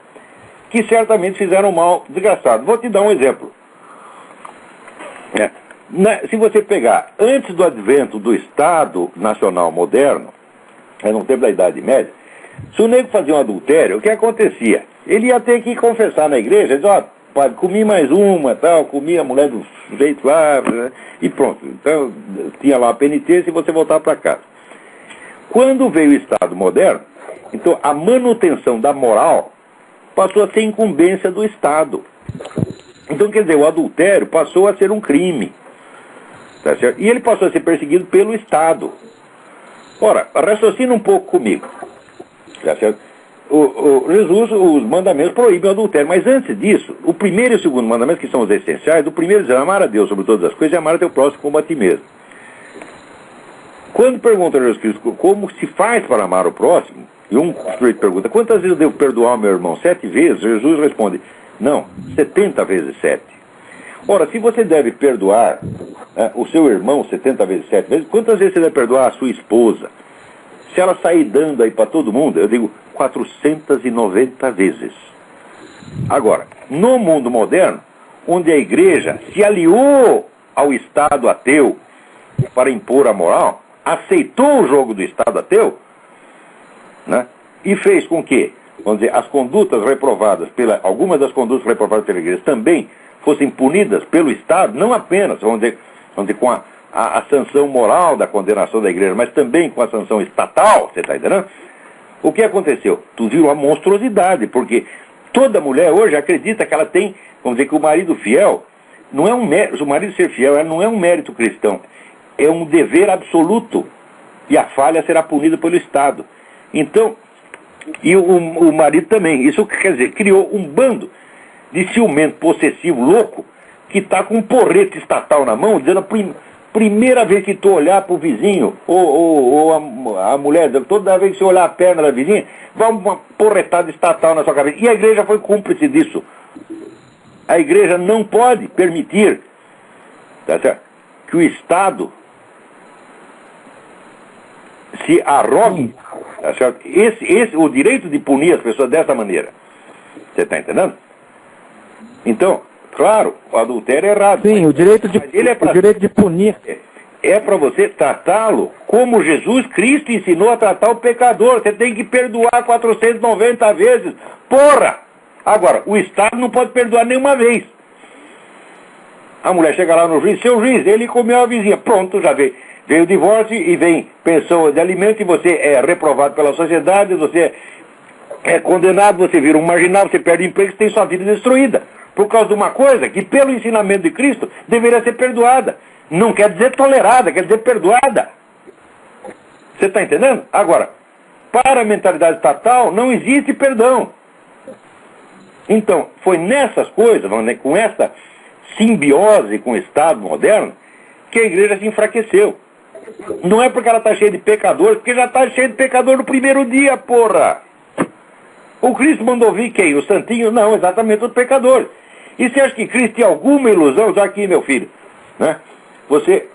que certamente fizeram mal desgraçado. Vou te dar um exemplo. Se você pegar, antes do advento do Estado Nacional Moderno, no tempo da Idade Média, se o nego fazia um adultério, o que acontecia? Ele ia ter que confessar na igreja, dizer, padre, comi mais uma, tal, comi a mulher do jeito lá, e pronto. Então, tinha lá a penitência e você voltava para casa. Quando veio o Estado Moderno, então a manutenção da moral passou a ser incumbência do Estado. Então, quer dizer, o adultério passou a ser um crime. Tá certo? E ele passou a ser perseguido pelo Estado. Ora, raciocina um pouco comigo. Tá certo? Jesus, os mandamentos proíbem o adultério. Mas antes disso, o primeiro e o segundo mandamento, que são os essenciais, o primeiro diz amar a Deus sobre todas as coisas e amar a teu próximo como a ti mesmo. Quando pergunta a Jesus Cristo como se faz para amar o próximo, e um sujeito pergunta, quantas vezes eu devo perdoar o meu irmão? 7 vezes? Jesus responde, não, 70 vezes 7. Ora, se você deve perdoar o seu irmão 70 vezes 7 vezes, quantas vezes você deve perdoar a sua esposa? Se ela sair dando aí para todo mundo, eu digo 490 vezes. Agora, no mundo moderno, onde a igreja se aliou ao Estado ateu para impor a moral, aceitou o jogo do Estado ateu, né, e fez com que, vamos dizer, as condutas reprovadas algumas das condutas reprovadas pela igreja também fossem punidas pelo Estado, não apenas, vamos dizer com a sanção moral da condenação da igreja, mas também com a sanção estatal, você está entendendo? O que aconteceu? Tudo virou uma monstruosidade, porque toda mulher hoje acredita que ela tem, vamos dizer, que o marido fiel não é um mérito, o marido ser fiel não é um mérito cristão, é um dever absoluto, e a falha será punida pelo Estado. Então, e o marido também. Isso quer dizer, criou um bando de ciumento possessivo louco que está com um porrete estatal na mão, dizendo primeira vez que tu olhar para o vizinho, ou a mulher, toda vez que você olhar a perna da vizinha, vai uma porretada estatal na sua cabeça. E a igreja foi cúmplice disso. A igreja não pode permitir, tá certo, que o Estado se arrogue, tá certo, o direito de punir as pessoas dessa maneira. Você está entendendo? Então, claro, o adultério é errado. Sim, o direito de punir. É para você tratá-lo como Jesus Cristo ensinou a tratar o pecador. Você tem que perdoar 490 vezes. Porra! Agora, o Estado não pode perdoar nenhuma vez. A mulher chega lá no juiz, seu juiz, ele comeu a vizinha. Pronto, já veio o divórcio e vem pensão de alimento e você é reprovado pela sociedade, você é condenado, você vira um marginal, você perde o emprego, você tem sua vida destruída. Por causa de uma coisa que, pelo ensinamento de Cristo, deveria ser perdoada. Não quer dizer tolerada, quer dizer perdoada. Você está entendendo? Agora, para a mentalidade estatal, não existe perdão. Então, foi nessas coisas, com essa simbiose com o Estado moderno, que a igreja se enfraqueceu. Não é porque ela está cheia de pecadores, porque já está cheia de pecador no primeiro dia, porra! O Cristo mandou vir quem? Os santinhos? Não, exatamente os pecadores. E você acha que Cristo tinha alguma ilusão? Já aqui, meu filho, né? Você,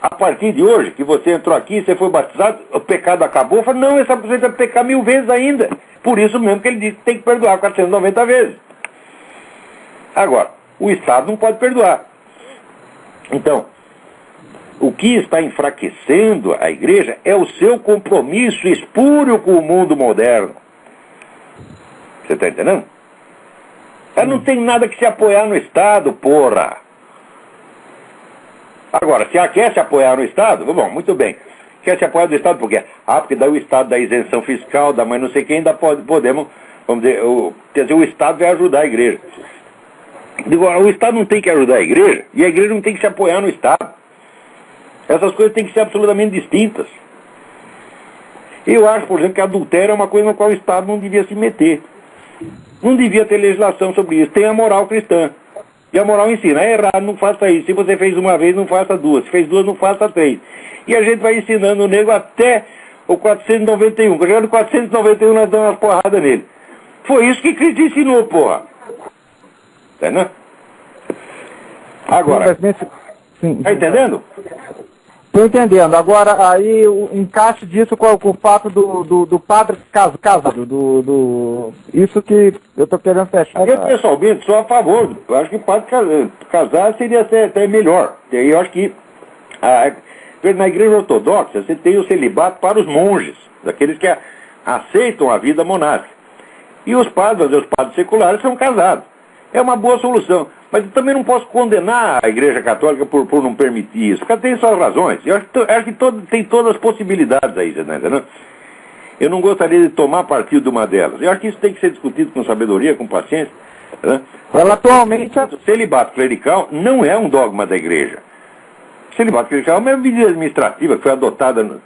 a partir de hoje, que você entrou aqui, você foi batizado, o pecado acabou? Fala, não, essa pessoa vai pecar 1000 vezes ainda. Por isso mesmo que ele disse que tem que perdoar 490 vezes. Agora, o Estado não pode perdoar. Então, o que está enfraquecendo a igreja é o seu compromisso espúrio com o mundo moderno. Você está entendendo? Ela não tem nada que se apoiar no Estado, porra. Agora, se ela quer se apoiar no Estado, bom, muito bem. Quer se apoiar no Estado por quê? Porque daí o Estado dá isenção fiscal, dá mais não sei quem, ainda podemos, vamos dizer, quer dizer, o Estado vai ajudar a igreja. Agora, o Estado não tem que ajudar a igreja, e a igreja não tem que se apoiar no Estado. Essas coisas têm que ser absolutamente distintas. Eu acho, por exemplo, que adultério é uma coisa na qual o Estado não devia se meter. Não devia ter legislação sobre isso. Tem a moral cristã. E a moral ensina, é errado, não faça isso. Se você fez uma vez, não faça duas. Se fez duas, não faça três. E a gente vai ensinando o nego até o 491. Quando chegar no 491, nós damos umas porradas nele. Foi isso que Cristo ensinou, porra. Tá entendendo? Agora, tá entendendo? Estou entendendo. Agora, aí o encaixe disso com o fato do padre casado, isso que eu estou querendo fechar. Eu, pessoalmente, sou a favor. Eu acho que o padre casar seria até melhor. E eu acho que na igreja ortodoxa você tem o celibato para os monges, daqueles que aceitam a vida monástica. E os padres seculares são casados. É uma boa solução. Mas eu também não posso condenar a Igreja Católica por não permitir isso, porque tem suas razões. Eu acho que tem todas as possibilidades aí, você está entendendo? Eu não gostaria de tomar partido de uma delas. Eu acho que isso tem que ser discutido com sabedoria, com paciência. Né? Ela atualmente... O celibato clerical não é um dogma da Igreja. O celibato clerical é uma medida administrativa que foi adotada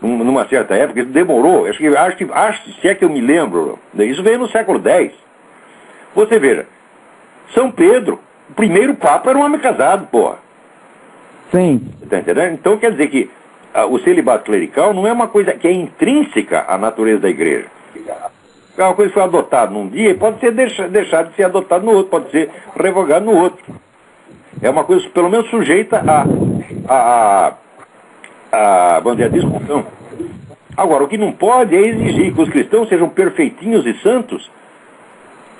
numa certa época, isso demorou. Acho, se é que eu me lembro, isso veio no século X. Você veja, São Pedro, o primeiro papa, era um homem casado, porra. Sim. Tá entendendo? Então quer dizer que o celibato clerical não é uma coisa que é intrínseca à natureza da igreja. É uma coisa que foi adotada num dia e pode ser deixado de ser adotado no outro, pode ser revogado no outro. É uma coisa, pelo menos, sujeita vamos dizer, a discussão. Agora, o que não pode é exigir que os cristãos sejam perfeitinhos e santos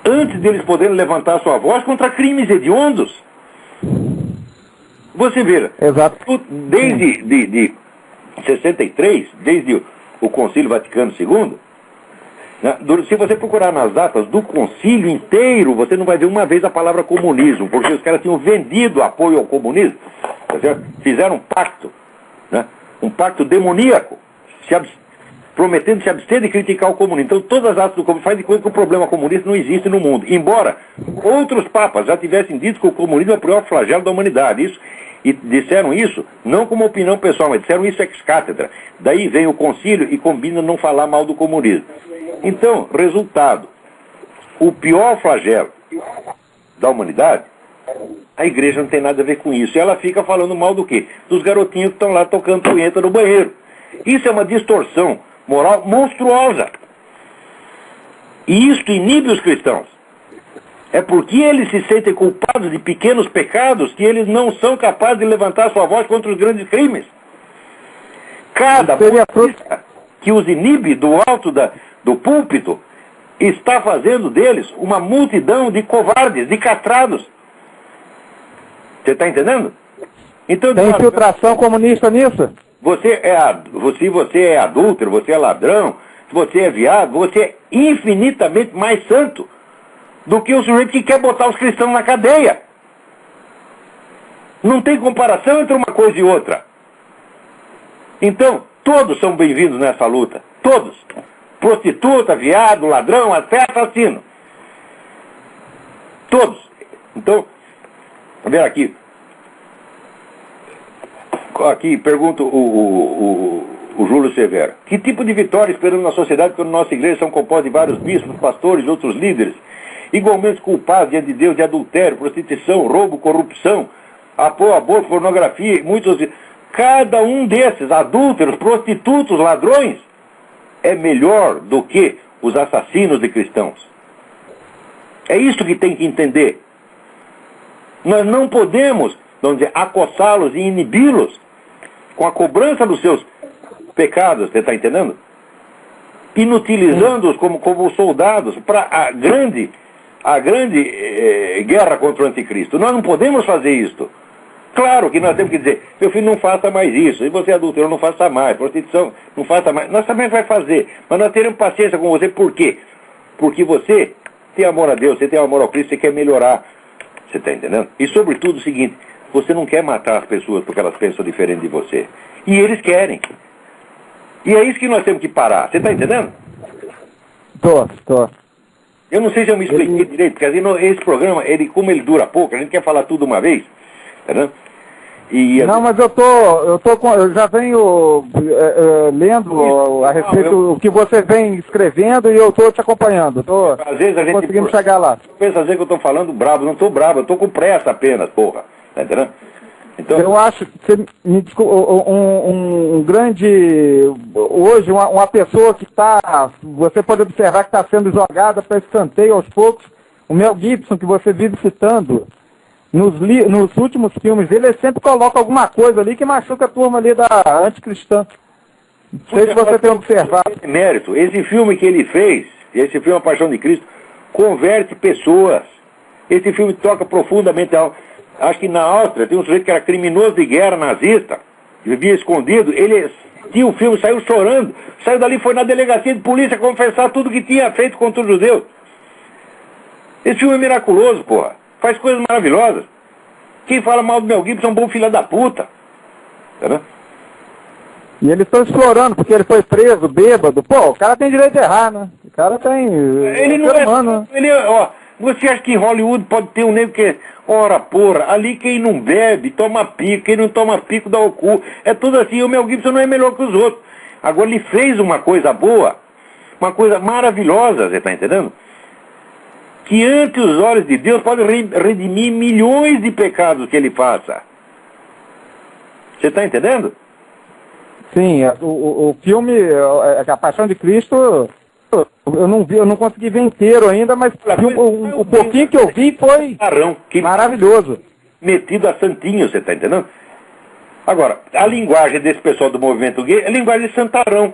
antes deles poderem levantar sua voz contra crimes hediondos. Você vê, Exato. desde de 63, desde o Concílio Vaticano II, né, se você procurar nas datas do concílio inteiro, você não vai ver uma vez a palavra comunismo, porque os caras tinham vendido apoio ao comunismo, tá certo? Fizeram um pacto, né, um pacto demoníaco, prometendo se abster de criticar o comunismo. Então todas as atos do comunismo fazem de conta que o problema comunista não existe no mundo, embora outros papas já tivessem dito que o comunismo é o pior flagelo da humanidade. Isso, e disseram isso, não como opinião pessoal, mas disseram isso ex cátedra. Daí vem o concílio e combina não falar mal do comunismo. Então, resultado, o pior flagelo da humanidade, a igreja não tem nada a ver com isso. E ela fica falando mal do quê? Dos garotinhos que estão lá tocando punheta no banheiro. Isso é uma distorção moral monstruosa. E isto inibe os cristãos. É porque eles se sentem culpados de pequenos pecados que eles não são capazes de levantar sua voz contra os grandes crimes. Cada política que os inibe do alto do púlpito está fazendo deles uma multidão de covardes, de castrados. Você está entendendo? Então, tem infiltração comunista nisso? Você é adúltero, você é ladrão, se você é viado, você é infinitamente mais santo do que o sujeito que quer botar os cristãos na cadeia. Não tem comparação entre uma coisa e outra. Então, todos são bem-vindos nessa luta. Todos. Prostituta, viado, ladrão, até assassino. Todos. Então, vamos ver aqui. Aqui pergunta o Júlio Severo. Que tipo de vitória esperamos na sociedade quando nossa igreja são compostas de vários bispos, pastores e outros líderes, igualmente culpados diante de Deus de adultério, prostituição, roubo, corrupção, aborto, pornografia, muitos... Cada um desses adúlteros, prostitutos, ladrões, é melhor do que os assassinos de cristãos. É isso que tem que entender. Nós não podemos, vamos dizer, acossá-los e inibi-los com a cobrança dos seus pecados, você está entendendo? Inutilizando-os como soldados para a grande guerra contra o anticristo. Nós não podemos fazer isso. Claro que nós temos que dizer, meu filho, não faça mais isso. E você, adulto, não faça mais. Prostituição, não faça mais. Nós também vai fazer. Mas nós teremos paciência com você. Por quê? Porque você tem amor a Deus, você tem amor ao Cristo, você quer melhorar. Você está entendendo? E sobretudo o seguinte, você não quer matar as pessoas porque elas pensam diferente de você. E eles querem. E é isso que nós temos que parar. Você está entendendo? Tô. Eu não sei se eu me expliquei direito, porque esse programa, como ele dura pouco, a gente quer falar tudo uma vez. Entendeu? Não, mas eu já venho lendo a respeito do que você vem escrevendo e eu estou te acompanhando. Às vezes a gente conseguindo chegar lá. Pensa às vezes que eu estou falando bravo, não estou bravo, eu estou com pressa apenas, porra. Tá entendendo? Então... Eu acho que um grande... Hoje, uma pessoa que está... Você pode observar que está sendo jogada para escanteio aos poucos. O Mel Gibson, que você vive citando... Nos últimos filmes dele, ele sempre coloca alguma coisa ali que machuca a turma ali da anticristã. Não sei se você tem observado. Mérito. Esse filme que ele fez, esse filme A Paixão de Cristo, converte pessoas. Esse filme toca profundamente. Acho que na Áustria tem um sujeito que era criminoso de guerra nazista, vivia escondido. Ele tinha um filme, saiu chorando, saiu dali, foi na delegacia de polícia confessar tudo que tinha feito contra os judeus. Esse filme é miraculoso, porra. Faz coisas maravilhosas. Quem fala mal do Mel Gibson é um bom filho da puta. Entendeu? E eles estão explorando, porque ele foi preso, bêbado. Pô, o cara tem direito de errar, né? O cara tem... Ele não é humano. Você acha que em Hollywood pode ter um negro que... Ora, porra, ali quem não bebe, toma pico. Quem não toma pico, dá o cu. É tudo assim. O Mel Gibson não é melhor que os outros. Agora ele fez uma coisa boa, uma coisa maravilhosa, você está entendendo? Que ante os olhos de Deus pode redimir milhões de pecados que ele faça. Você está entendendo? Sim, o filme A Paixão de Cristo, eu não consegui ver inteiro ainda, mas o pouquinho que eu vi foi maravilhoso. Metido a santinho, você está entendendo? Agora, a linguagem desse pessoal do movimento gay é a linguagem de santarão.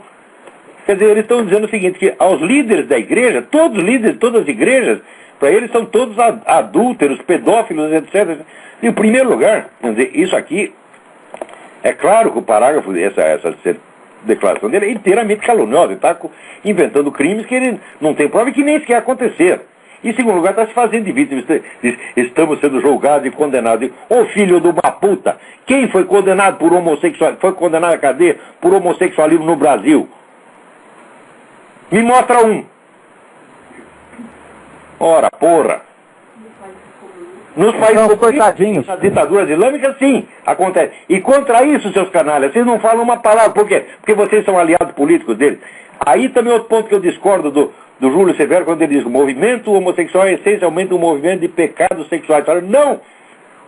Quer dizer, eles estão dizendo o seguinte, que aos líderes da igreja, todos os líderes de todas as igrejas, para eles são todos adúlteros, pedófilos, etc. Em primeiro lugar, quer dizer, isso aqui, é claro que o parágrafo, essa declaração dele é inteiramente caluniosa, ele está inventando crimes que ele não tem prova e que nem sequer aconteceram. Em segundo lugar, está se fazendo de vítima, estamos sendo julgados e condenados. Ô filho de uma puta, quem foi condenado por homossexualismo, foi condenado à cadeia por homossexualismo no Brasil? Me mostra um. Ora, porra. Nos países coitadinhos. nas ditaduras islâmicas, sim, acontece. E contra isso, seus canalhas, vocês não falam uma palavra. Por quê? Porque vocês são aliados políticos deles. Aí também outro ponto que eu discordo do Júlio Severo, quando ele diz que o movimento homossexual é essencialmente um movimento de pecados sexuais. Não,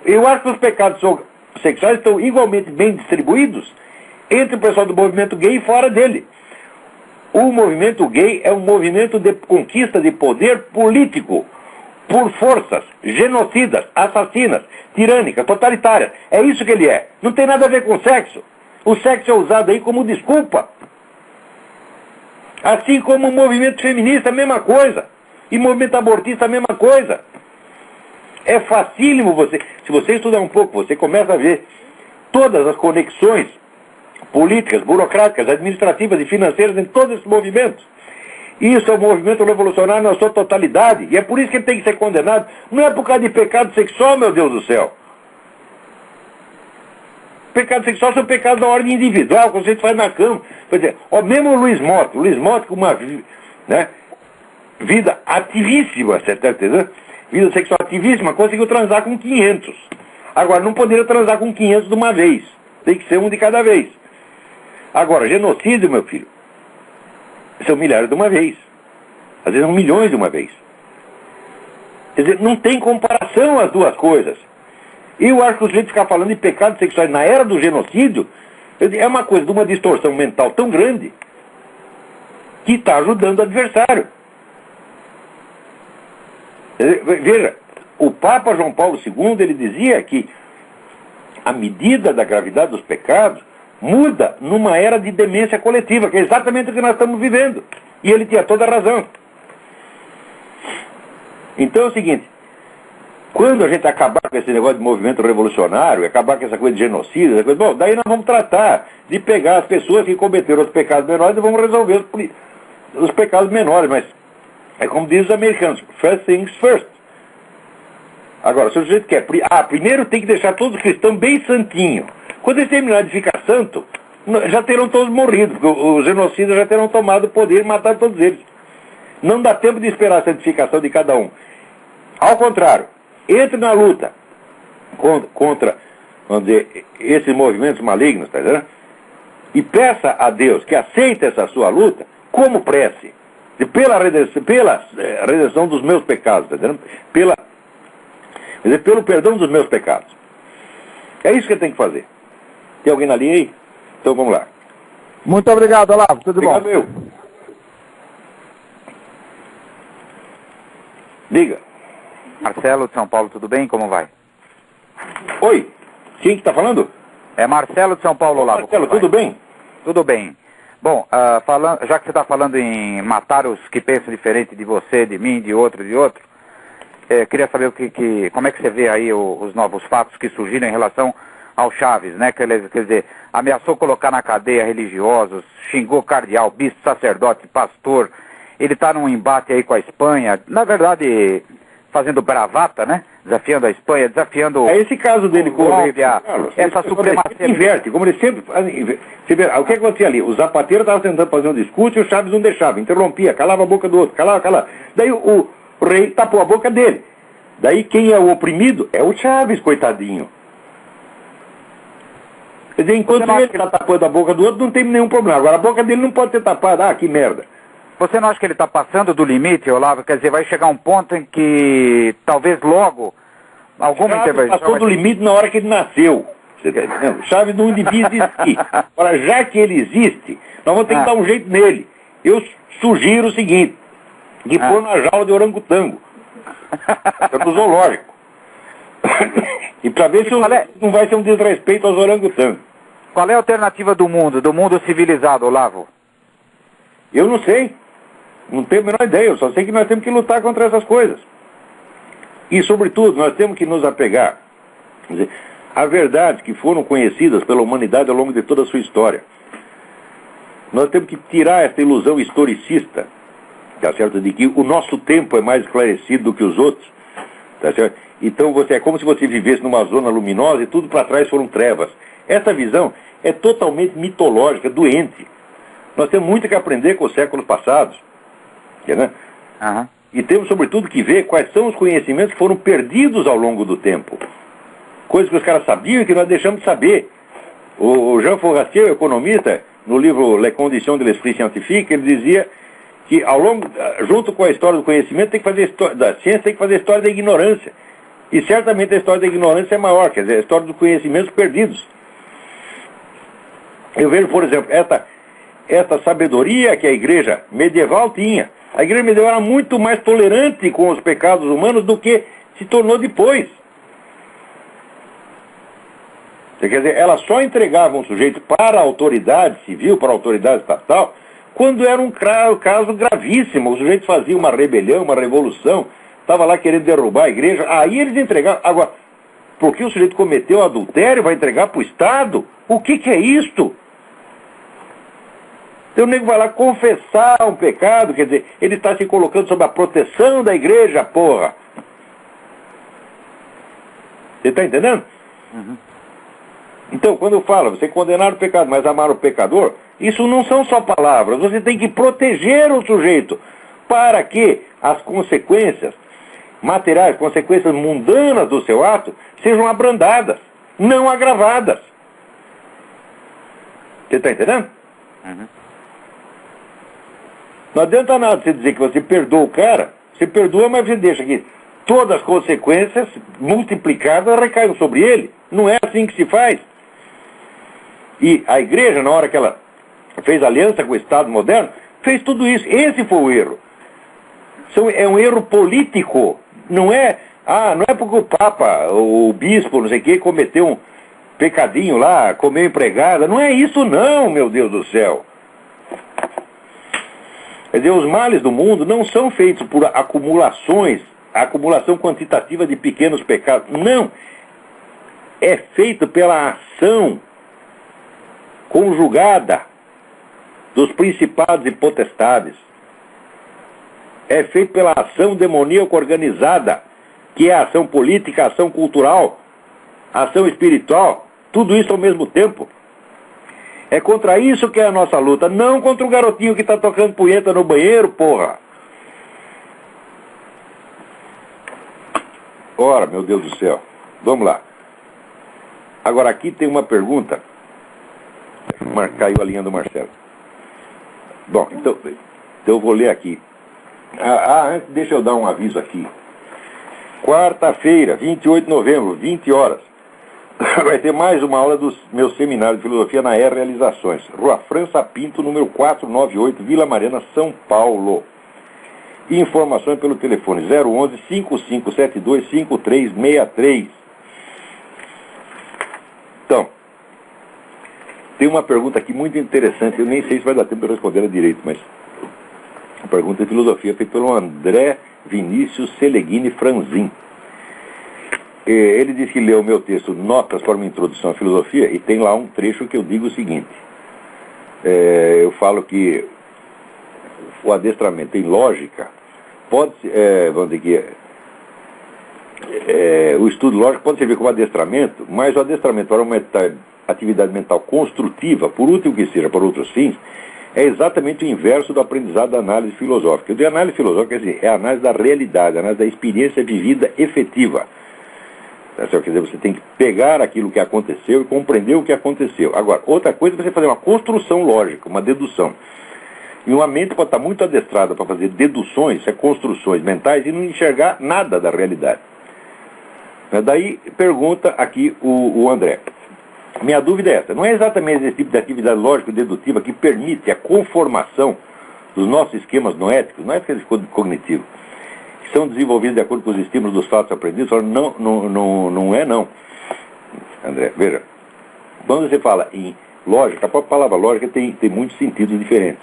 eu acho que os pecados sexuais estão igualmente bem distribuídos entre o pessoal do movimento gay e fora dele. O movimento gay é um movimento de conquista de poder político por forças genocidas, assassinas, tirânicas, totalitárias. É isso que ele é. Não tem nada a ver com sexo. O sexo é usado aí como desculpa. Assim como o movimento feminista, a mesma coisa. E o movimento abortista, a mesma coisa. É facílimo você... Se você estudar um pouco, você começa a ver todas as conexões políticas, burocráticas, administrativas e financeiras em todos esses movimentos. Isso é um movimento revolucionário na sua totalidade. E é por isso que ele tem que ser condenado. Não é por causa de pecado sexual, meu Deus do céu. Pecado sexual são pecados da ordem individual, que você faz na cama. Quer dizer, mesmo o Luiz Motta com uma vida ativíssima, você está entendendo? Vida sexual ativíssima, conseguiu transar com 500. Agora, não poderia transar com 500 de uma vez. Tem que ser um de cada vez. Agora, genocídio, meu filho, são milhares de uma vez. Às vezes são milhões de uma vez. Quer dizer, não tem comparação as duas coisas. Eu acho que os gente ficar falando de pecados sexuais na era do genocídio é uma coisa de uma distorção mental tão grande que está ajudando o adversário. Veja, o Papa João Paulo II, ele dizia que a medida da gravidade dos pecados muda numa era de demência coletiva, que é exatamente o que nós estamos vivendo. E ele tinha toda a razão. Então é o seguinte, quando a gente acabar com esse negócio de movimento revolucionário, acabar com essa coisa de genocídio, essa coisa, bom, daí nós vamos tratar de pegar as pessoas que cometeram os pecados menores e vamos resolver os pecados menores, mas é como dizem os americanos, first things first. Agora, se o sujeito quer, primeiro tem que deixar todos os cristãos bem santinhos. Quando eles terminarem de ficar santo, já terão todos morrido, porque os genocidas já terão tomado o poder e matado todos eles. Não dá tempo de esperar a santificação de cada um. Ao contrário, entre na luta contra, vamos dizer, esses movimentos malignos, tá entendendo? E peça a Deus que aceite essa sua luta como prece, pela redenção dos meus pecados, tá entendendo? Pelo perdão dos meus pecados. É isso que ele tem que fazer. Tem alguém na linha aí? Então vamos lá. Muito obrigado, Olavo. Tudo bom? Obrigado, eu. Diga. Marcelo de São Paulo, tudo bem? Como vai? Oi, quem que está falando? É Marcelo de São Paulo, Olavo. Marcelo, tudo bem? Tudo bem. Bom, já que você está falando em matar os que pensam diferente de você, de mim, de outro, queria saber como é que você vê aí os novos fatos que surgiram em relação ao Chaves, né? Quer dizer, ameaçou colocar na cadeia religiosos, xingou cardeal, bispo, sacerdote, pastor. Ele está num embate aí com a Espanha, na verdade, fazendo bravata, né? Desafiando a Espanha, desafiando... É esse caso dele com o rei Carlos. Essa supremacia... Inverte, como ele sempre faz... O que aconteceu ali? O Zapatero estava tentando fazer um discurso e o Chaves não deixava, interrompia, calava a boca do outro, calava. Daí o rei tapou a boca dele. Daí quem é o oprimido é o Chaves, coitadinho. Quer dizer, enquanto ele está tapando a boca do outro, não tem nenhum problema. Agora, a boca dele não pode ser tapada. Ah, que merda. Você não acha que ele está passando do limite, Olavo? Quer dizer, vai chegar um ponto em que, talvez logo, alguma intervenção... passou do limite na hora que ele nasceu. Você está entendendo? Chaves não devia existir. Agora, já que ele existe, nós vamos ter que dar um jeito nele. Eu sugiro o seguinte, de pôr na jaula de orangotango. É no zoológico. E para ver se não vai ser um desrespeito aos orangotangos. Qual é a alternativa do mundo civilizado, Olavo? Eu não sei. Não tenho a menor ideia. Eu só sei que nós temos que lutar contra essas coisas. E, sobretudo, nós temos que nos apegar, quer dizer, a verdades que foram conhecidas pela humanidade ao longo de toda a sua história. Nós temos que tirar essa ilusão historicista, tá certo? De que o nosso tempo é mais esclarecido do que os outros, tá certo? Então é como se você vivesse numa zona luminosa e tudo para trás foram trevas. Essa visão é totalmente mitológica, doente. Nós temos muito que aprender com os séculos passados, né? Uhum. E temos, sobretudo, que ver quais são os conhecimentos que foram perdidos ao longo do tempo. Coisas que os caras sabiam e que nós deixamos de saber. O Jean Forestier, o economista, no livro Les Conditions de l'Esprit Scientifique, ele dizia que, junto com a história do conhecimento, tem que fazer da ciência, tem que fazer a história da ignorância. E certamente a história da ignorância é maior, quer dizer, a história dos conhecimentos perdidos. Eu vejo, por exemplo, essa sabedoria que a igreja medieval tinha. A igreja medieval era muito mais tolerante com os pecados humanos do que se tornou depois. Quer dizer, ela só entregava um sujeito para a autoridade civil, para a autoridade estatal, quando era um caso gravíssimo. O sujeito fazia uma rebelião, uma revolução, estava lá querendo derrubar a igreja, aí eles entregavam. Agora, porque o sujeito cometeu adultério, vai entregar para o Estado? O que é isto? Então o nego vai lá confessar um pecado, quer dizer, ele está se colocando sob a proteção da igreja, porra. Você está entendendo? Uhum. Então, quando eu falo, você condenar o pecado, mas amar o pecador, isso não são só palavras, você tem que proteger o sujeito para que as consequências materiais, consequências mundanas do seu ato, sejam abrandadas, não agravadas. Você está entendendo? Uhum. Não adianta nada você dizer que você perdoa o cara, você perdoa, mas você deixa que todas as consequências multiplicadas recaiam sobre ele. Não é assim que se faz. E a igreja, na hora que ela fez aliança com o Estado moderno, fez tudo isso. Esse foi o erro. É um erro político. Não é porque o Papa, o bispo, não sei o que, cometeu um pecadinho lá, comeu empregada. Não é isso não, meu Deus do céu. Quer dizer, os males do mundo não são feitos por acumulações, acumulação quantitativa de pequenos pecados. Não. É feito pela ação conjugada dos principados e potestades. É feito pela ação demoníaca organizada, que é a ação política, a ação cultural, a ação espiritual, tudo isso ao mesmo tempo. É contra isso que é a nossa luta, não contra o garotinho que está tocando punheta no banheiro, porra. Ora, meu Deus do céu. Vamos lá. Agora aqui tem uma pergunta. Caiu a linha do Marcelo. Bom, então eu vou ler aqui. Antes, deixa eu dar um aviso aqui. Quarta-feira, 28 de novembro, 20 horas. Vai ter mais uma aula do meu seminário de filosofia na Realizações. Rua França Pinto, número 498, Vila Mariana, São Paulo. Informações pelo telefone 011-5572-5363. Então, tem uma pergunta aqui muito interessante. Eu nem sei se vai dar tempo de eu responder ela direito, mas a pergunta de filosofia feita pelo André Vinícius Seleghini Franzin. Ele diz que leu o meu texto Notas para uma Introdução à Filosofia e tem lá um trecho que eu digo o seguinte. Eu falo que o adestramento em lógica pode, vamos dizer que o estudo lógico pode servir como adestramento, mas o adestramento para uma atividade mental construtiva, por útil que seja, para outros fins, é exatamente o inverso do aprendizado da análise filosófica. O de análise filosófica é a análise da realidade, a análise da experiência vivida efetiva. Quer dizer, você tem que pegar aquilo que aconteceu e compreender o que aconteceu. Agora, outra coisa é você fazer uma construção lógica, uma dedução. E uma mente pode estar muito adestrada para fazer deduções, construções mentais, e não enxergar nada da realidade. Daí pergunta aqui o André. Minha dúvida é essa. Não é exatamente esse tipo de atividade lógico-dedutiva que permite a conformação dos nossos esquemas noéticos, noéticos cognitivos, que são desenvolvidos de acordo com os estímulos dos fatos aprendidos? Não é não. André, veja. Quando você fala em lógica, a própria palavra lógica tem muitos sentidos diferentes.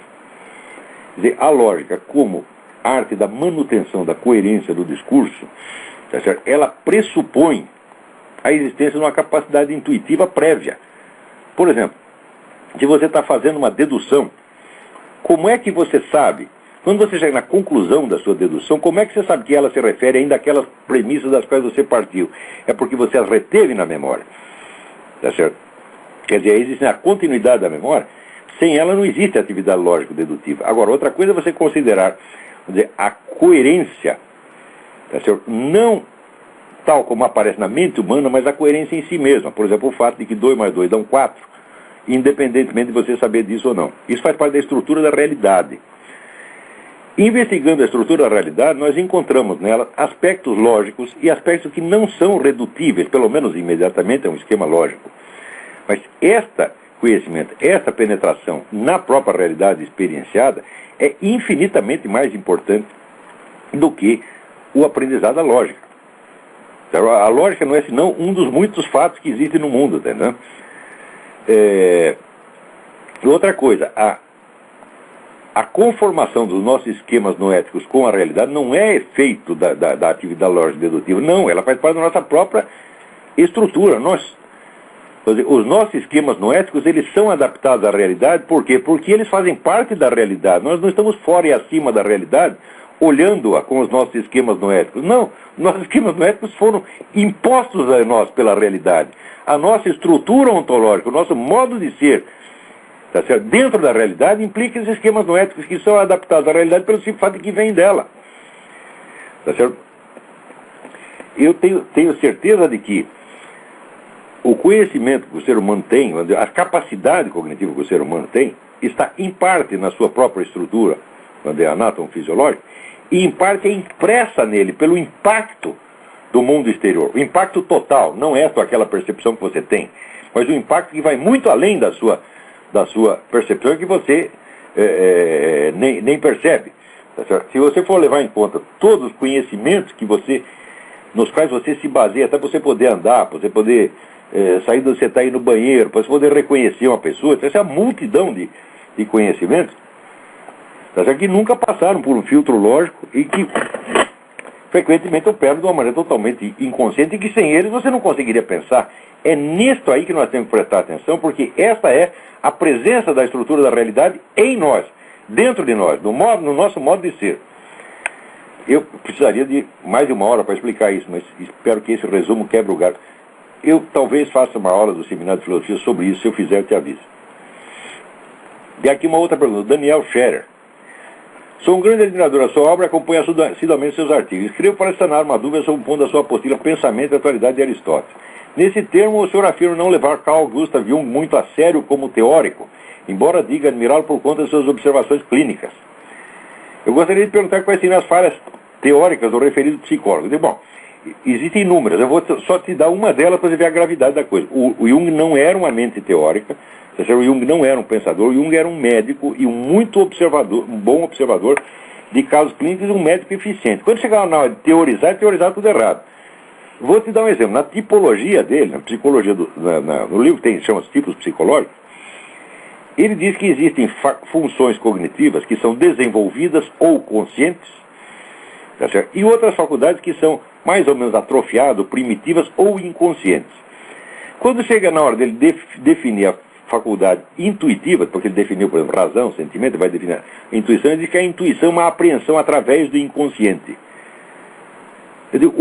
Quer dizer, a lógica como arte da manutenção da coerência do discurso, tá certo? Ela pressupõe a existência de uma capacidade intuitiva prévia. Por exemplo, se você está fazendo uma dedução, como é que você sabe, quando você chega na conclusão da sua dedução, como é que você sabe que ela se refere ainda àquelas premissas das quais você partiu? É porque você as reteve na memória. Tá certo? Quer dizer, existe a continuidade da memória, sem ela não existe atividade lógico-dedutiva. Agora, outra coisa é você considerar, vamos dizer, a coerência, tá certo? Não tal como aparece na mente humana, mas a coerência em si mesma. Por exemplo, o fato de que 2 mais 2 dão 4, independentemente de você saber disso ou não. Isso faz parte da estrutura da realidade. Investigando a estrutura da realidade, nós encontramos nela aspectos lógicos e aspectos que não são redutíveis, pelo menos imediatamente, é um esquema lógico. Mas este conhecimento, esta penetração na própria realidade experienciada é infinitamente mais importante do que o aprendizado da lógica. A lógica não é senão um dos muitos fatos que existem no mundo, entendeu? Outra coisa, a conformação dos nossos esquemas noéticos com a realidade não é efeito da atividade lógica dedutiva, não, ela faz parte da nossa própria estrutura. Os nossos esquemas noéticos, eles são adaptados à realidade, por quê? Porque eles fazem parte da realidade. Nós não estamos fora e acima da realidade, olhando-a com os nossos esquemas noéticos. Não, nossos esquemas noéticos foram impostos a nós pela realidade. A nossa estrutura ontológica, o nosso modo de ser, tá certo? Dentro da realidade, implica esses esquemas noéticos que são adaptados à realidade pelo simples fato de que vem dela. Tá certo? Eu tenho certeza de que o conhecimento que o ser humano tem, a capacidade cognitiva que o ser humano tem, está em parte na sua própria estrutura, quando é anátomo-fisiológica, e em parte é impressa nele pelo impacto do mundo exterior. O impacto total, não é só aquela percepção que você tem, mas o impacto que vai muito além da sua percepção que você nem percebe. Tá certo? Se você for levar em conta todos os conhecimentos nos quais você se baseia, até você poder andar, para você poder sair do você está aí no banheiro, para você poder reconhecer uma pessoa, essa é a multidão de conhecimentos, tá certo? Que nunca passaram por um filtro lógico e que frequentemente operam de uma maneira totalmente inconsciente e que sem eles você não conseguiria pensar. É nisto aí que nós temos que prestar atenção, porque esta é a presença da estrutura da realidade em nós, dentro de nós, no nosso modo de ser. Eu precisaria de mais de 1 hora para explicar isso, mas espero que esse resumo quebre o galho. Eu talvez faça uma aula do Seminário de Filosofia sobre isso, se eu fizer eu te aviso. E aqui uma outra pergunta, Daniel Scherer. Sou um grande admirador da sua obra e acompanho assiduamente seus artigos. Escrevo para sanar uma dúvida sobre o ponto da sua apostila Pensamento e Atualidade de Aristóteles. Nesse termo, o senhor afirma não levar Carl Gustav Jung muito a sério como teórico, embora diga admirá-lo por conta de suas observações clínicas. Eu gostaria de perguntar quais seriam as falhas teóricas do referido psicólogo. Bom, existem inúmeras, eu vou só te dar uma delas para você ver a gravidade da coisa. O Jung não era uma mente teórica, o Jung não era um pensador, o Jung era um médico e um bom observador de casos clínicos e um médico eficiente. Quando chegava na hora de teorizar tudo errado. Vou te dar um exemplo. Na tipologia dele, na psicologia, no livro que chama os tipos psicológicos, ele diz que existem funções cognitivas que são desenvolvidas ou conscientes, tá certo? E outras faculdades que são mais ou menos atrofiadas, primitivas ou inconscientes. Quando chega na hora dele definir a faculdade intuitiva, porque ele definiu, por exemplo, razão, sentimento, vai definir a intuição, ele diz que a intuição é uma apreensão através do inconsciente. Eu digo,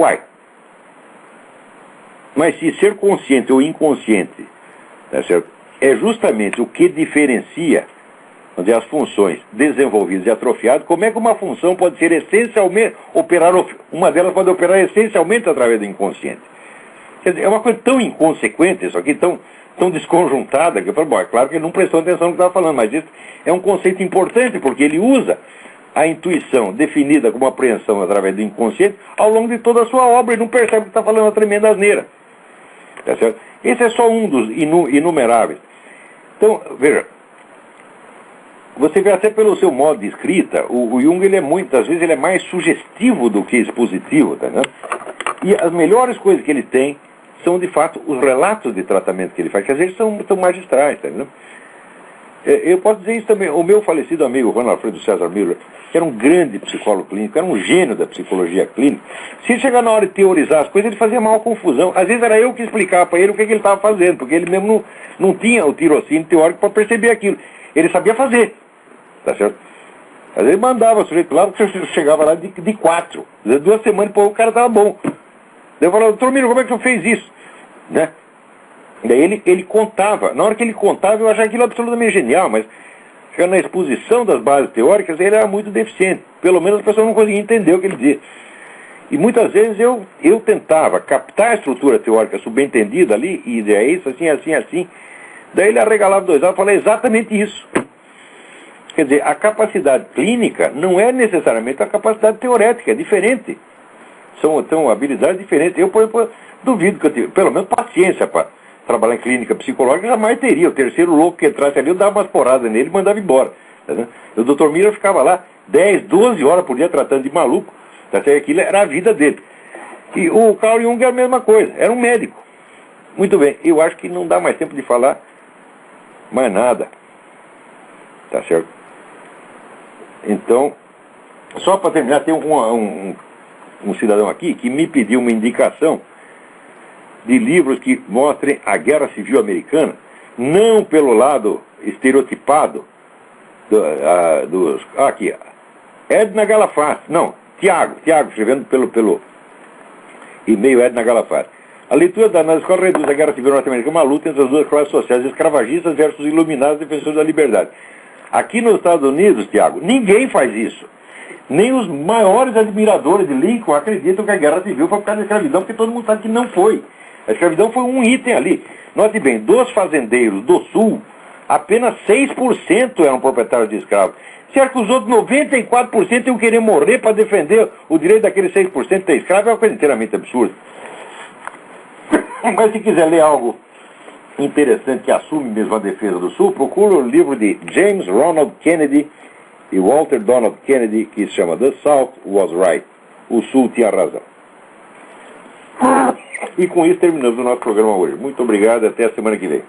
mas se ser consciente ou inconsciente, tá certo, é justamente o que diferencia as funções desenvolvidas e atrofiadas, como é que uma função pode ser essencialmente, uma delas pode operar essencialmente através do inconsciente? Quer dizer, é uma coisa tão inconsequente isso aqui, tão desconjuntada, que eu falo, bom, é claro que ele não prestou atenção no que estava falando, mas isso é um conceito importante, porque ele usa a intuição definida como apreensão através do inconsciente ao longo de toda a sua obra e não percebe que está falando uma tremenda asneira. Tá certo? Esse é só um dos inumeráveis. Então, veja, você vê até pelo seu modo de escrita, o Jung, ele muitas vezes ele é mais sugestivo do que expositivo, tá vendo? E as melhores coisas que ele tem são, de fato, os relatos de tratamento que ele faz, que às vezes são magistrais, tá vendo? Eu posso dizer isso também. O meu falecido amigo, Ronald Alfredo César Miller, que era um grande psicólogo clínico, era um gênio da psicologia clínica, se ele chegar na hora de teorizar as coisas, ele fazia maior confusão. Às vezes era eu que explicava para ele o que ele estava fazendo, porque ele mesmo não tinha o tirocínio teórico para perceber aquilo. Ele sabia fazer, tá certo? Às vezes mandava o sujeito lá, porque eu chegava lá de 4. 2 semanas, pô, o cara estava bom. Daí eu falava, doutor Miller, como é que o senhor fez isso? Né? Daí ele contava. Na hora que ele contava, eu achava aquilo absolutamente genial, mas na exposição das bases teóricas, ele era muito deficiente. Pelo menos as pessoas não conseguiam entender o que ele dizia. E muitas vezes eu tentava captar a estrutura teórica subentendida ali, e é isso, assim, assim, assim. Daí ele arregalava 2 olhos e falava exatamente isso. Quer dizer, a capacidade clínica não é necessariamente a capacidade teorética, é diferente. São habilidades diferentes. Eu, por exemplo, duvido que eu tive, pelo menos, paciência para trabalhar em clínica psicológica, jamais teria. O terceiro louco que entrasse ali, eu dava umas poradas nele e mandava embora. Tá, né? O Dr. Miller ficava lá 10, 12 horas por dia tratando de maluco. Até aquilo era a vida dele. E o Carl Jung era a mesma coisa, era um médico. Muito bem, eu acho que não dá mais tempo de falar mais nada. Tá certo? Então, só para terminar, tem um cidadão aqui que me pediu uma indicação de livros que mostrem a Guerra Civil Americana, não pelo lado estereotipado aqui, Edna Galafaz, não, Tiago, escrevendo pelo e-mail Edna Galafaz. A leitura da escola reduz a Guerra Civil Norte-Americana uma luta entre as duas classes sociais, escravagistas versus iluminados defensores da liberdade. Aqui nos Estados Unidos, Tiago, ninguém faz isso. Nem os maiores admiradores de Lincoln acreditam que a Guerra Civil foi por causa da escravidão, porque todo mundo sabe que não foi. A escravidão foi um item ali. Note bem, dos fazendeiros do Sul, apenas 6% eram proprietários de escravos. Certo que os outros 94% iam querer morrer para defender o direito daqueles 6% de ter escravo, é uma coisa inteiramente absurda. Mas se quiser ler algo interessante que assume mesmo a defesa do Sul, procura o livro de James Ronald Kennedy e Walter Donald Kennedy, que se chama The South Was Right. O Sul tinha razão. E com isso terminamos o nosso programa hoje. Muito obrigado, até a semana que vem.